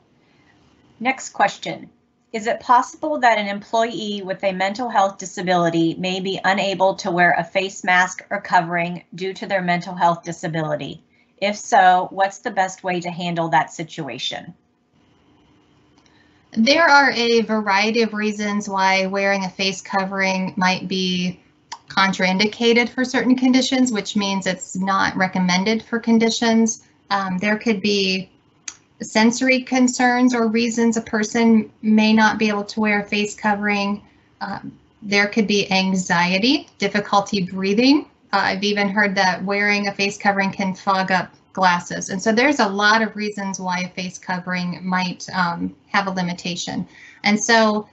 Next question. Is it possible that an employee with a mental health disability may be unable to wear a face mask or covering due to their mental health disability? If so, what's the best way to handle that situation? There are a variety of reasons why wearing a face covering might be contraindicated for certain conditions, which means it's not recommended for conditions. There could be sensory concerns or reasons a person may not be able to wear a face covering. There could be anxiety, difficulty breathing. I've even heard that wearing a face covering can fog up glasses. And so there's a lot of reasons why a face covering might have a limitation. And so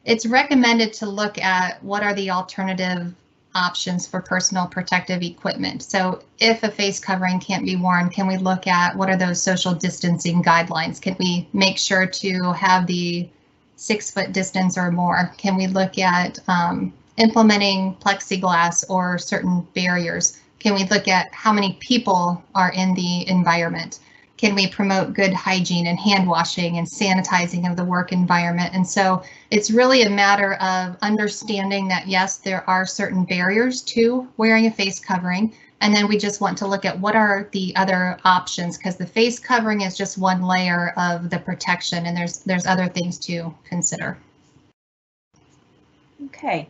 it's recommended to look at what are the alternative options for personal protective equipment. So if a face covering can't be worn, can we look at what are those social distancing guidelines? Can we make sure to have the 6 foot distance or more? Can we look at implementing plexiglass or certain barriers? Can we look at how many people are in the environment? Can we promote good hygiene and hand washing and sanitizing of the work environment? And so it's really a matter of understanding that, yes, there are certain barriers to wearing a face covering. And then we just want to look at what are the other options, because the face covering is just one layer of the protection, and there's other things to consider. Okay.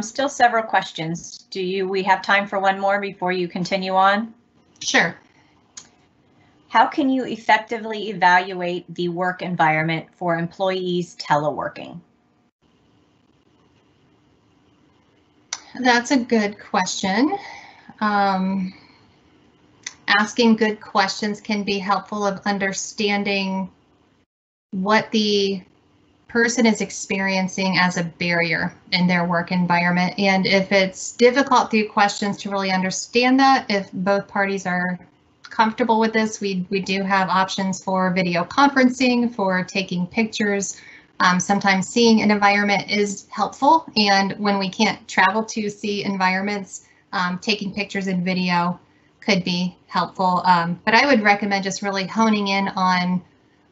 Still several questions. We have time for one more before you continue on? Sure. How can you effectively evaluate the work environment for employees teleworking? That's a good question. Asking good questions can be helpful of understanding what the person is experiencing as a barrier in their work environment. And if it's difficult through questions to really understand that, if both parties are comfortable with this, we do have options for video conferencing, for taking pictures. Sometimes seeing an environment is helpful, and when we can't travel to see environments, taking pictures and video could be helpful. But I would recommend just really honing in on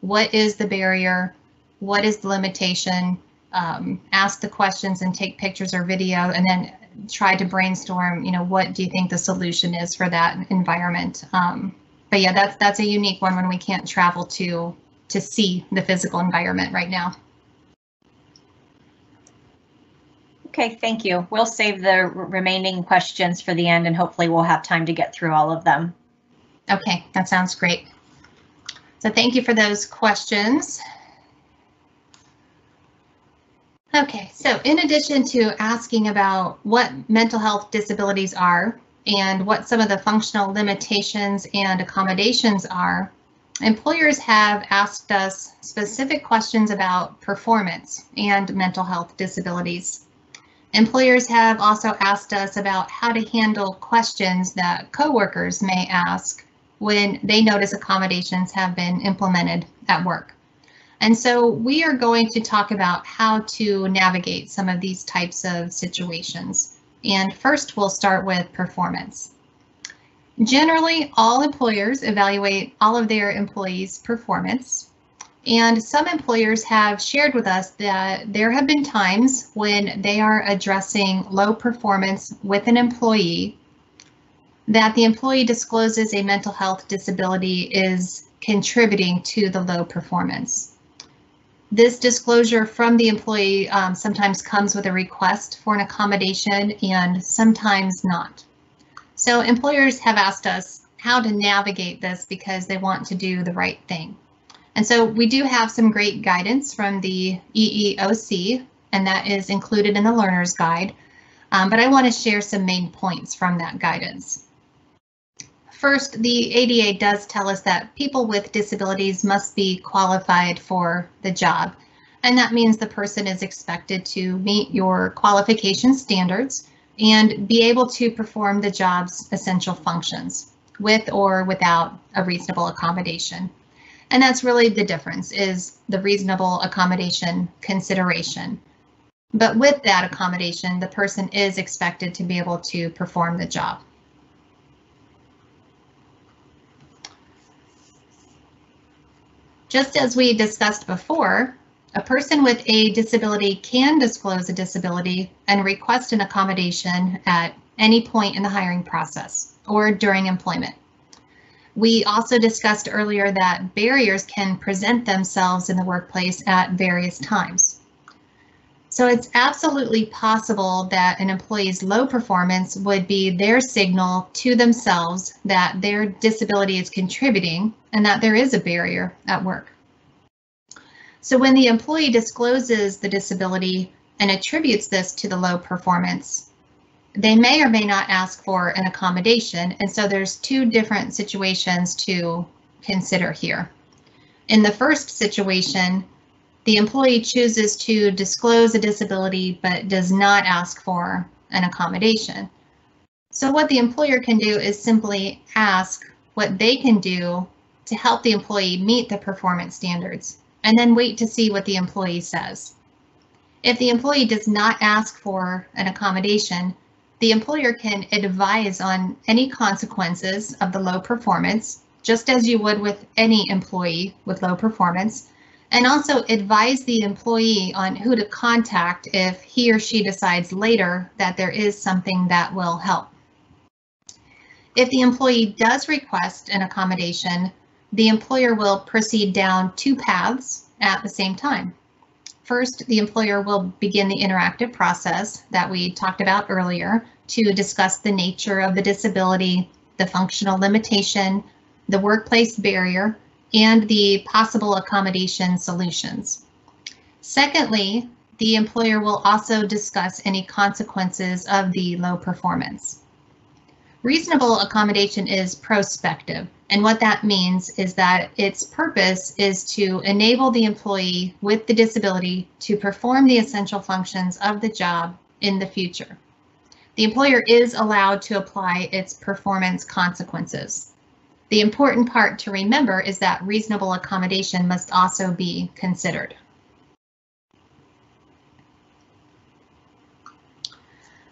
what is the barrier, what is the limitation, ask the questions and take pictures or video, and then try to brainstorm, what do you think the solution is for that environment. But yeah, that's a unique one when we can't travel to see the physical environment right now. Okay, thank you. We'll save the remaining questions for the end, and hopefully we'll have time to get through all of them. Okay, that sounds great. So thank you for those questions. Okay, so in addition to asking about what mental health disabilities are and what some of the functional limitations and accommodations are, employers have asked us specific questions about performance and mental health disabilities. Employers have also asked us about how to handle questions that coworkers may ask when they notice accommodations have been implemented at work. And so we are going to talk about how to navigate some of these types of situations. And first, we'll start with performance. Generally, all employers evaluate all of their employees' performance. And some employers have shared with us that there have been times when they are addressing low performance with an employee that the employee discloses a mental health disability is contributing to the low performance. This disclosure from the employee sometimes comes with a request for an accommodation and sometimes not. So employers have asked us how to navigate this because they want to do the right thing. And so we do have some great guidance from the EEOC, and that is included in the learner's guide. But I want to share some main points from that guidance. First, the ADA does tell us that people with disabilities must be qualified for the job, and that means the person is expected to meet your qualification standards and be able to perform the job's essential functions with or without a reasonable accommodation. And that's really the difference, is the reasonable accommodation consideration. But with that accommodation, the person is expected to be able to perform the job. Just as we discussed before, a person with a disability can disclose a disability and request an accommodation at any point in the hiring process or during employment. We also discussed earlier that barriers can present themselves in the workplace at various times. So it's absolutely possible that an employee's low performance would be their signal to themselves that their disability is contributing and that there is a barrier at work. So when the employee discloses the disability and attributes this to the low performance, they may or may not ask for an accommodation. And so there's two different situations to consider here. In the first situation, the employee chooses to disclose a disability but does not ask for an accommodation. So what the employer can do is simply ask what they can do to help the employee meet the performance standards, and then wait to see what the employee says. If the employee does not ask for an accommodation, the employer can advise on any consequences of the low performance, just as you would with any employee with low performance, and also advise the employee on who to contact if he or she decides later that there is something that will help. If the employee does request an accommodation, the employer will proceed down two paths at the same time. First, the employer will begin the interactive process that we talked about earlier to discuss the nature of the disability, the functional limitation, the workplace barrier, and the possible accommodation solutions. Secondly, the employer will also discuss any consequences of the low performance. Reasonable accommodation is prospective, and what that means is that its purpose is to enable the employee with the disability to perform the essential functions of the job in the future. The employer is allowed to apply its performance consequences. The important part to remember is that reasonable accommodation must also be considered.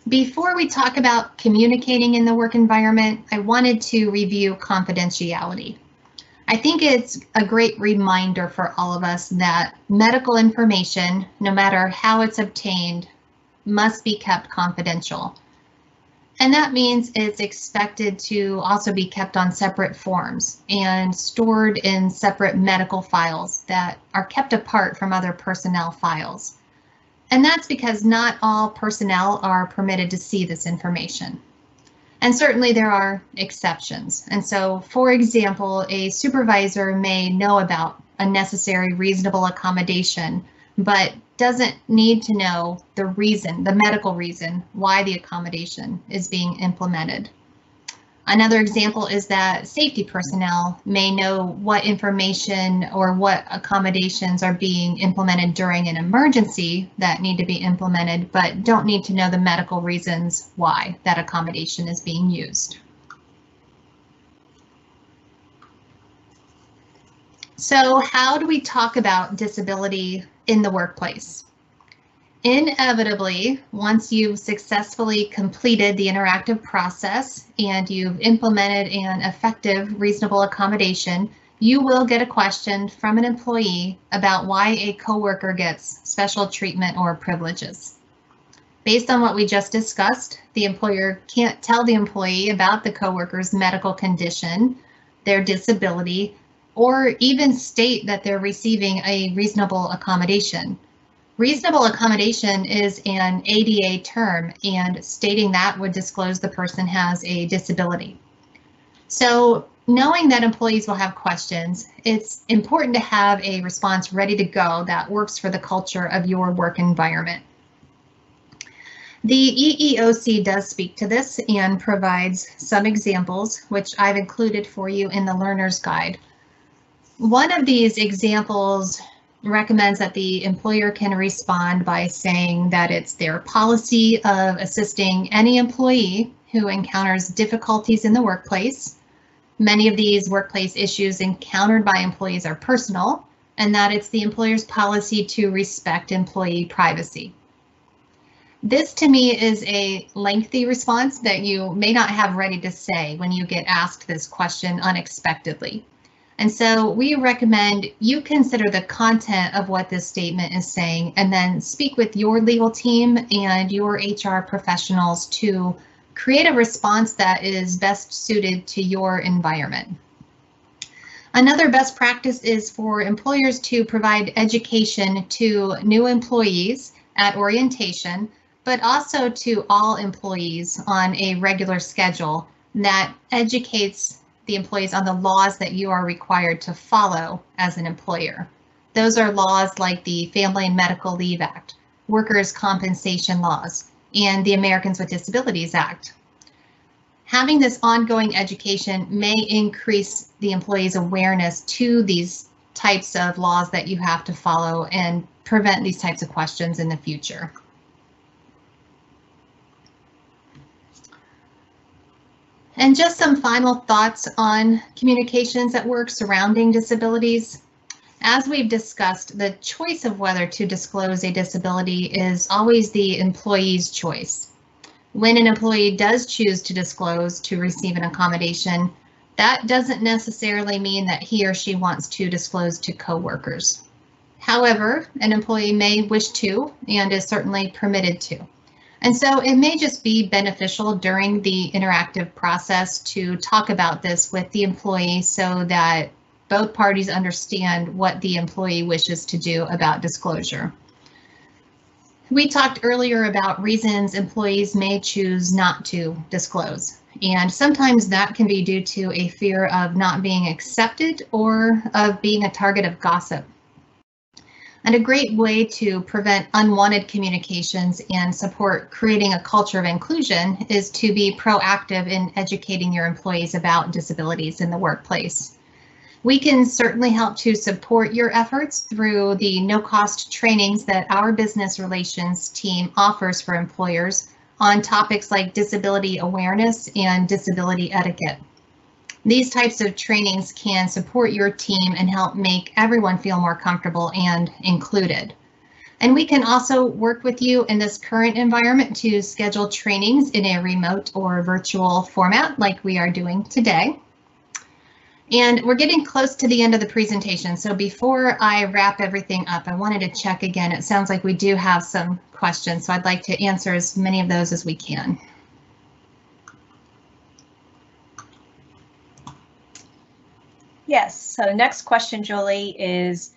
Before we talk about communicating in the work environment, I wanted to review confidentiality. I think it's a great reminder for all of us that medical information, no matter how it's obtained, must be kept confidential. And that means it's expected to also be kept on separate forms and stored in separate medical files that are kept apart from other personnel files. And that's because not all personnel are permitted to see this information. And certainly there are exceptions. And so, for example, a supervisor may know about a necessary reasonable accommodation, but doesn't need to know the reason, the medical reason why the accommodation is being implemented. Another example is that safety personnel may know what information or what accommodations are being implemented during an emergency that need to be implemented, but don't need to know the medical reasons why that accommodation is being used. So how do we talk about disability in the workplace? Inevitably, once you've successfully completed the interactive process and you've implemented an effective reasonable accommodation, you will get a question from an employee about why a coworker gets special treatment or privileges. Based on what we just discussed, the employer can't tell the employee about the coworker's medical condition, their disability, or even state that they're receiving a reasonable accommodation. Reasonable accommodation is an ADA term, and stating that would disclose the person has a disability. So knowing that employees will have questions, it's important to have a response ready to go that works for the culture of your work environment. The EEOC does speak to this and provides some examples, which I've included for you in the learner's guide. One of these examples recommends that the employer can respond by saying that it's their policy of assisting any employee who encounters difficulties in the workplace. Many of these workplace issues encountered by employees are personal, and that it's the employer's policy to respect employee privacy. This to me is a lengthy response that you may not have ready to say when you get asked this question unexpectedly. And so we recommend you consider the content of what this statement is saying and then speak with your legal team and your HR professionals to create a response that is best suited to your environment. Another best practice is for employers to provide education to new employees at orientation, but also to all employees on a regular schedule that educates the employees on the laws that you are required to follow as an employer. Those are laws like the Family and Medical Leave Act, Workers' Compensation laws, and the Americans with Disabilities Act. Having this ongoing education may increase the employee's awareness to these types of laws that you have to follow and prevent these types of questions in the future. And just some final thoughts on communications at work surrounding disabilities. As we've discussed, the choice of whether to disclose a disability is always the employee's choice. When an employee does choose to disclose to receive an accommodation, that doesn't necessarily mean that he or she wants to disclose to coworkers. However, an employee may wish to and is certainly permitted to. And so it may just be beneficial during the interactive process to talk about this with the employee so that both parties understand what the employee wishes to do about disclosure. We talked earlier about reasons employees may choose not to disclose, and sometimes that can be due to a fear of not being accepted or of being a target of gossip. And a great way to prevent unwanted communications and support creating a culture of inclusion is to be proactive in educating your employees about disabilities in the workplace. We can certainly help to support your efforts through the no-cost trainings that our business relations team offers for employers on topics like disability awareness and disability etiquette. These types of trainings can support your team and help make everyone feel more comfortable and included. And we can also work with you in this current environment to schedule trainings in a remote or virtual format like we are doing today. And we're getting close to the end of the presentation, so before I wrap everything up, I wanted to check again. It sounds like we do have some questions, so I'd like to answer as many of those as we can. Yes, so next question, Julie, is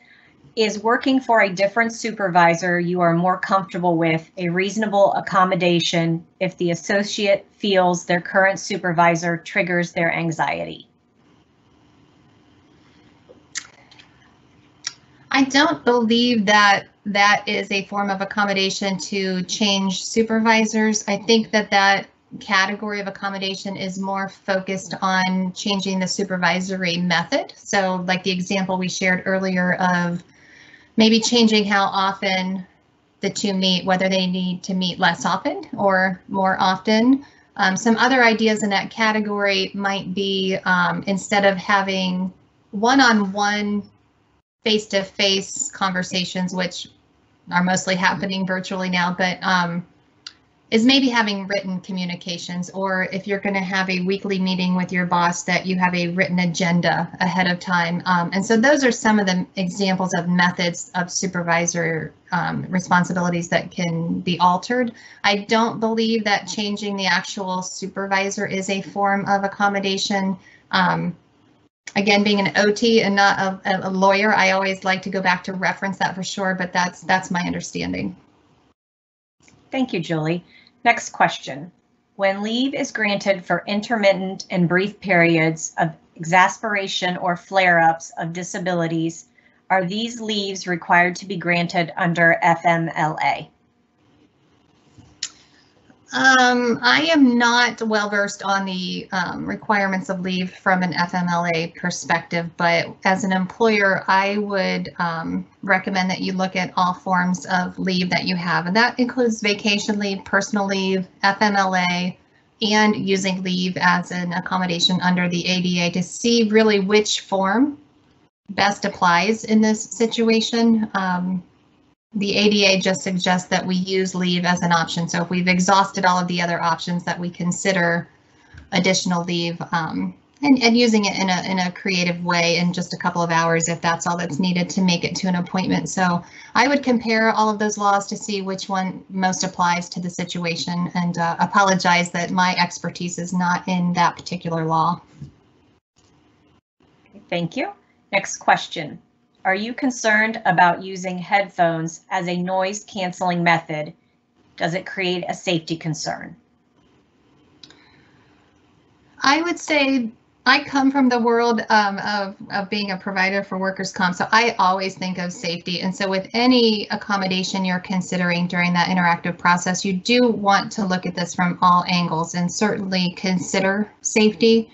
Is working for a different supervisor you are more comfortable with a reasonable accommodation if the associate feels their current supervisor triggers their anxiety? I don't believe that that is a form of accommodation to change supervisors. I think that that category of accommodation is more focused on changing the supervisory method. So like the example we shared earlier of maybe changing how often the two meet, whether they need to meet less often or more often. Some other ideas in that category might be instead of having one-on-one face-to-face conversations, which are mostly happening virtually now, but is maybe having written communications, or if you're going to have a weekly meeting with your boss, that you have a written agenda ahead of time. And so those are some of the examples of methods of supervisor responsibilities that can be altered. I don't believe that changing the actual supervisor is a form of accommodation. Again, being an OT and not a lawyer, I always like to go back to reference that for sure, but that's my understanding. Thank you, Julie. Next question. When leave is granted for intermittent and brief periods of exacerbation or flare-ups of disabilities, are these leaves required to be granted under FMLA? I am not well versed on the requirements of leave from an FMLA perspective, but as an employer, I would recommend that you look at all forms of leave that you have, and that includes vacation leave, personal leave, FMLA, and using leave as an accommodation under the ADA to see really which form best applies in this situation. The ADA just suggests that we use leave as an option. So if we've exhausted all of the other options, that we consider additional leave and using it in a creative way in just a couple of hours if that's all that's needed to make it to an appointment. So I would compare all of those laws to see which one most applies to the situation, and apologize that my expertise is not in that particular law. Thank you. Next question. Are you concerned about using headphones as a noise canceling method? Does it create a safety concern? I would say I come from the world of being a provider for workers' comp, so I always think of safety. And so with any accommodation you're considering during that interactive process, you do want to look at this from all angles and certainly consider safety.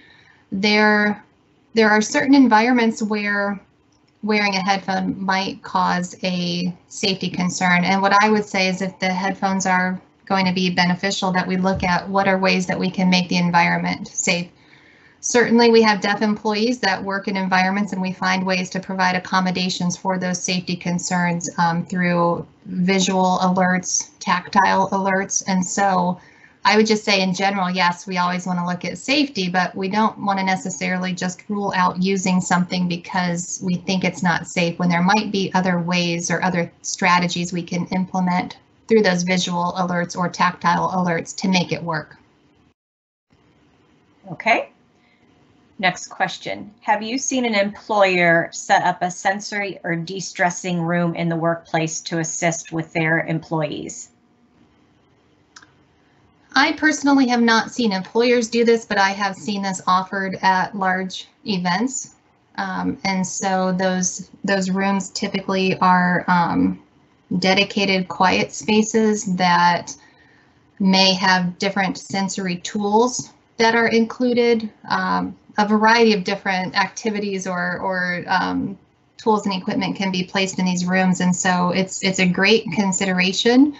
There are certain environments where wearing a headphone might cause a safety concern. And what I would say is if the headphones are going to be beneficial, that we look at what are ways that we can make the environment safe. Certainly we have deaf employees that work in environments, and we find ways to provide accommodations for those safety concerns through visual alerts, tactile alerts. And so I would just say in general, yes, we always want to look at safety, but we don't want to necessarily just rule out using something because we think it's not safe, when there might be other ways or other strategies we can implement through those visual alerts or tactile alerts to make it work. Okay. Next question. Have you seen an employer set up a sensory or de-stressing room in the workplace to assist with their employees? I personally have not seen employers do this, but I have seen this offered at large events. And so those rooms typically are dedicated quiet spaces that may have different sensory tools that are included, a variety of different activities or tools and equipment can be placed in these rooms. And so it's a great consideration.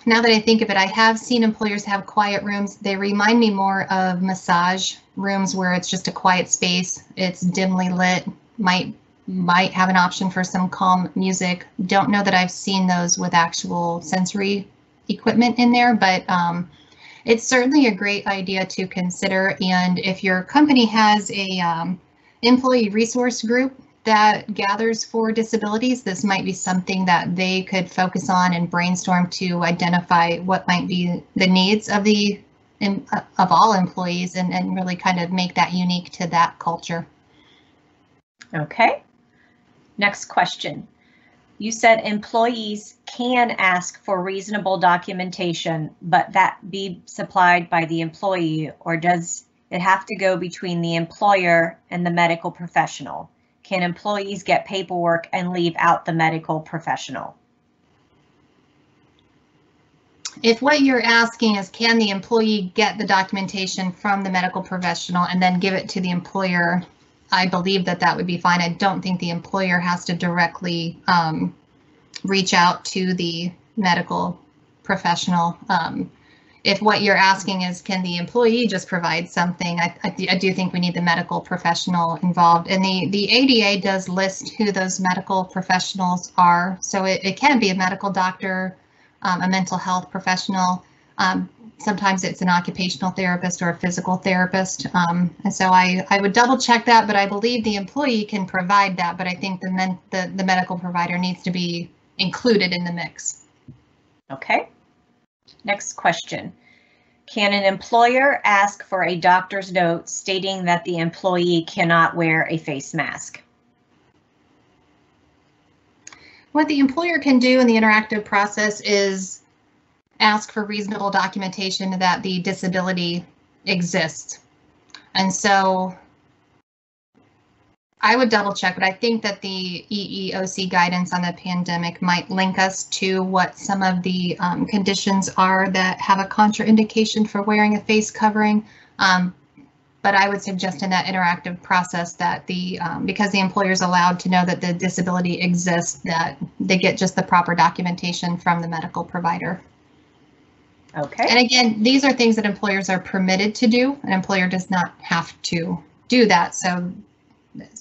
Now that I think of it, I have seen employers have quiet rooms. They remind me more of massage rooms where it's just a quiet space. It's dimly lit, might have an option for some calm music. Don't know that I've seen those with actual sensory equipment in there, but it's certainly a great idea to consider. And if your company has a employee resource group that gathers for disabilities, this might be something that they could focus on and brainstorm to identify what might be the needs of all employees and really kind of make that unique to that culture. Okay. Next question. You said employees can ask for reasonable documentation, but that be supplied by the employee, or does it have to go between the employer and the medical professional? Can employees get paperwork and leave out the medical professional? If what you're asking is, can the employee get the documentation from the medical professional and then give it to the employer, I believe that that would be fine. I don't think the employer has to directly reach out to the medical professional. If what you're asking is, can the employee just provide something, I do think we need the medical professional involved. And the ADA does list who those medical professionals are. So it can be a medical doctor, a mental health professional. Sometimes it's an occupational therapist or a physical therapist. And so I would double check that, but I believe the employee can provide that, but I think the medical provider needs to be included in the mix. Okay. Next question. Can an employer ask for a doctor's note stating that the employee cannot wear a face mask? What the employer can do in the interactive process is ask for reasonable documentation that the disability exists. And so I would double check, but I think that the EEOC guidance on the pandemic might link us to what some of the conditions are that have a contraindication for wearing a face covering. But I would suggest in that interactive process that because the employer is allowed to know that the disability exists, that they get just the proper documentation from the medical provider. Okay. And again, these are things that employers are permitted to do. An employer does not have to do that. So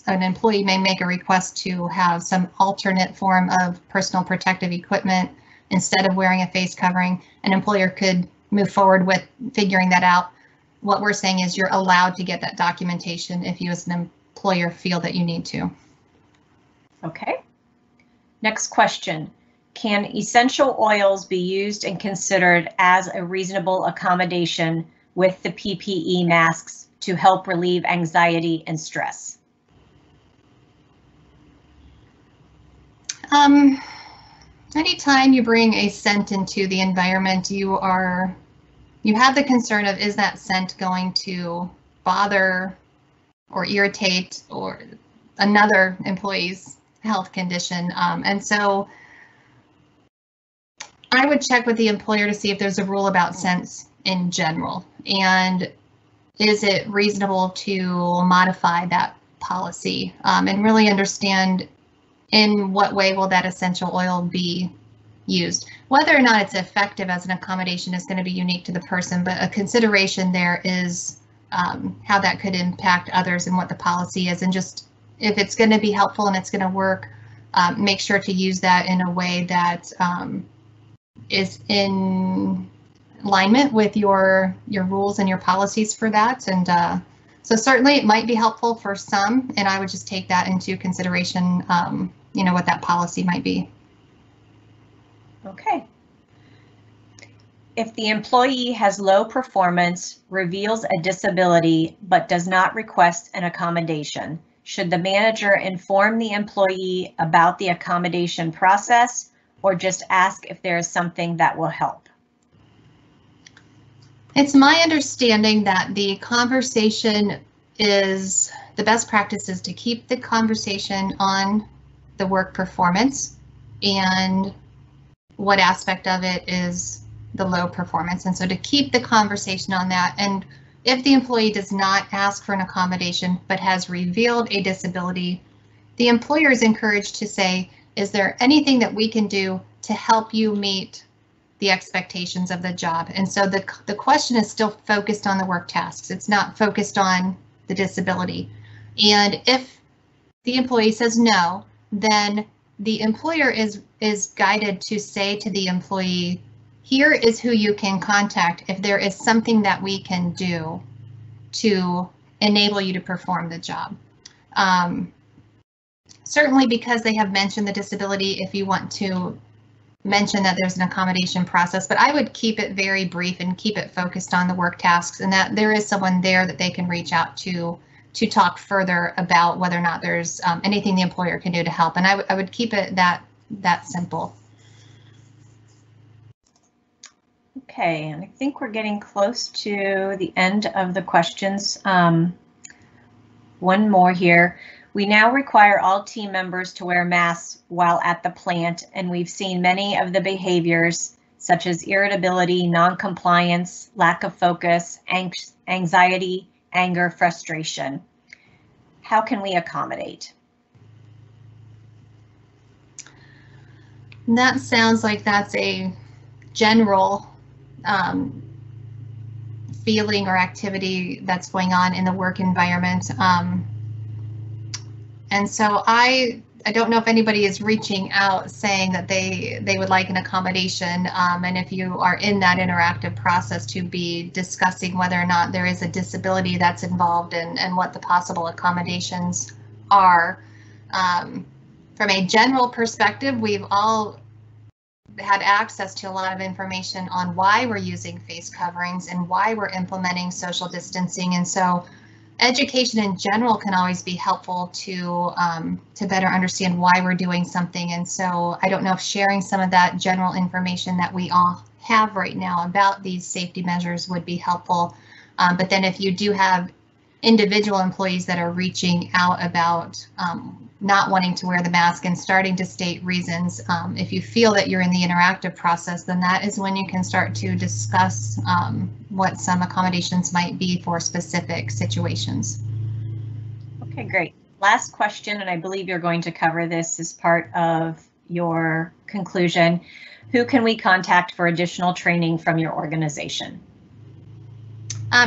an employee may make a request to have some alternate form of personal protective equipment instead of wearing a face covering. An employer could move forward with figuring that out. What we're saying is you're allowed to get that documentation if you as an employer feel that you need to. Okay. Next question. Can essential oils be used and considered as a reasonable accommodation with the PPE masks to help relieve anxiety and stress? Anytime you bring a scent into the environment, you have the concern of, is that scent going to bother or irritate or another employee's health condition? And so I would check with the employer to see if there's a rule about scents in general, and is it reasonable to modify that policy, and really understand in what way will that essential oil be used. Whether or not it's effective as an accommodation is going to be unique to the person, but a consideration there is how that could impact others and what the policy is, and just if it's going to be helpful and it's going to work, make sure to use that in a way that is in alignment with your rules and your policies for that. And so certainly it might be helpful for some, and I would just take that into consideration, what that policy might be. Okay. If the employee has low performance, reveals a disability, but does not request an accommodation, should the manager inform the employee about the accommodation process or just ask if there is something that will help? It's my understanding that the conversation is, the best practice is to keep the conversation on the work performance and what aspect of it is the low performance. And so to keep the conversation on that, and if the employee does not ask for an accommodation but has revealed a disability, the employer is encouraged to say, is there anything that we can do to help you meet the expectations of the job? And so the question is still focused on the work tasks. It's not focused on the disability. And if the employee says no, then the employer is guided to say to the employee, here is who you can contact if there is something that we can do to enable you to perform the job. Certainly because they have mentioned the disability, if you want to mention that there's an accommodation process, but I would keep it very brief and keep it focused on the work tasks, and that there is someone there that they can reach out to to talk further about whether or not there's anything the employer can do to help. And I would keep it that simple. Okay, and I think we're getting close to the end of the questions. One more here. We now require all team members to wear masks while at the plant, and we've seen many of the behaviors such as irritability, non-compliance, lack of focus, anxiety, anger, frustration. How can we accommodate? That sounds like that's a general feeling or activity that's going on in the work environment. And so I don't know if anybody is reaching out saying that they would like an accommodation, and if you are in that interactive process, to be discussing whether or not there is a disability that's involved and what the possible accommodations are. From a general perspective, we've all had access to a lot of information on why we're using face coverings and why we're implementing social distancing, and so education in general can always be helpful to better understand why we're doing something. And so I don't know if sharing some of that general information that we all have right now about these safety measures would be helpful. But then if you do have individual employees that are reaching out about not wanting to wear the mask and starting to state reasons, if you feel that you're in the interactive process, then that is when you can start to discuss what some accommodations might be for specific situations. Okay, great. Last question, and I believe you're going to cover this as part of your conclusion. Who can we contact for additional training from your organization?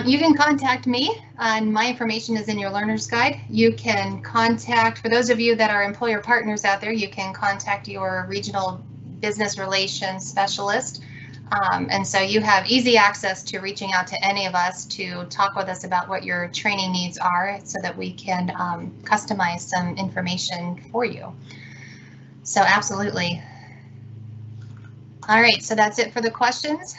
You can contact me, and my information is in your learner's guide. You can contact, for those of you that are employer partners out there, you can contact your regional business relations specialist. And so you have easy access to reaching out to any of us to talk with us about what your training needs are so that we can customize some information for you. So absolutely. All right, so that's it for the questions.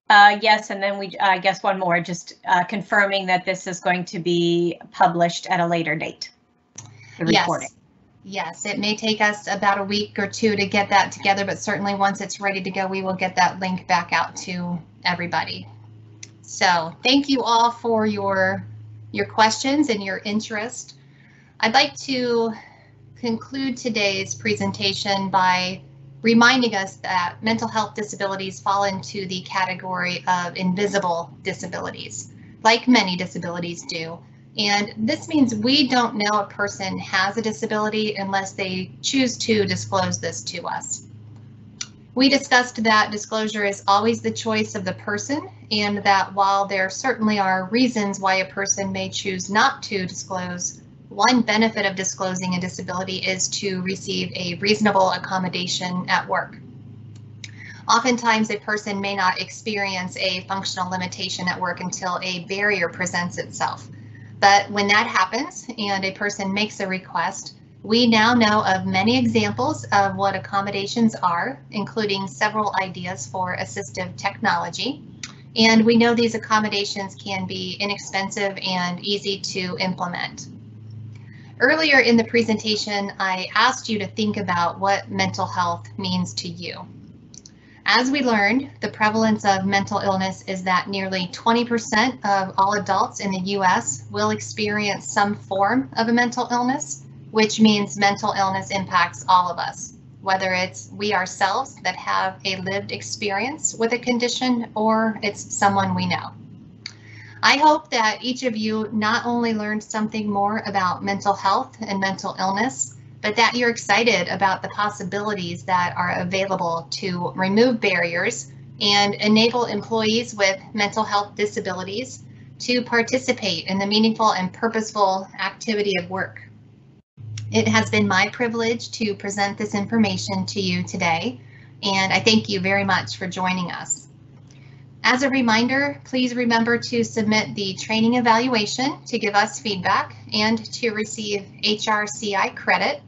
Yes, and then I guess one more, just confirming that this is going to be published at a later date, the recording. Yes, it may take us about a week or two to get that together, but certainly once it's ready to go, we will get that link back out to everybody. So thank you all for your questions and your interest. I'd like to conclude today's presentation by reminding us that mental health disabilities fall into the category of invisible disabilities, like many disabilities do. And this means we don't know a person has a disability unless they choose to disclose this to us. We discussed that disclosure is always the choice of the person, and that while there certainly are reasons why a person may choose not to disclose, one benefit of disclosing a disability is to receive a reasonable accommodation at work. Oftentimes, a person may not experience a functional limitation at work until a barrier presents itself. But when that happens and a person makes a request, we now know of many examples of what accommodations are, including several ideas for assistive technology. And we know these accommodations can be inexpensive and easy to implement. Earlier in the presentation, I asked you to think about what mental health means to you. As we learned, the prevalence of mental illness is that nearly 20% of all adults in the US will experience some form of a mental illness, which means mental illness impacts all of us, whether it's we ourselves that have a lived experience with a condition or it's someone we know. I hope that each of you not only learned something more about mental health and mental illness, but that you're excited about the possibilities that are available to remove barriers and enable employees with mental health disabilities to participate in the meaningful and purposeful activity of work. It has been my privilege to present this information to you today, and I thank you very much for joining us. As a reminder, please remember to submit the training evaluation to give us feedback and to receive HRCI credit.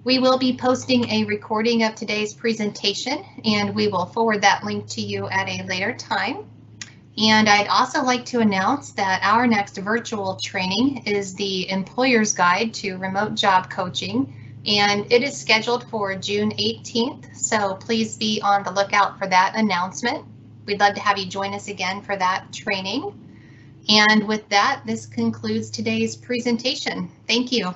We will be posting a recording of today's presentation, and we will forward that link to you at a later time. And I'd also like to announce that our next virtual training is the Employer's Guide to Remote Job Coaching, and it is scheduled for June 18th, so please be on the lookout for that announcement. We'd love to have you join us again for that training. And with that, this concludes today's presentation. Thank you.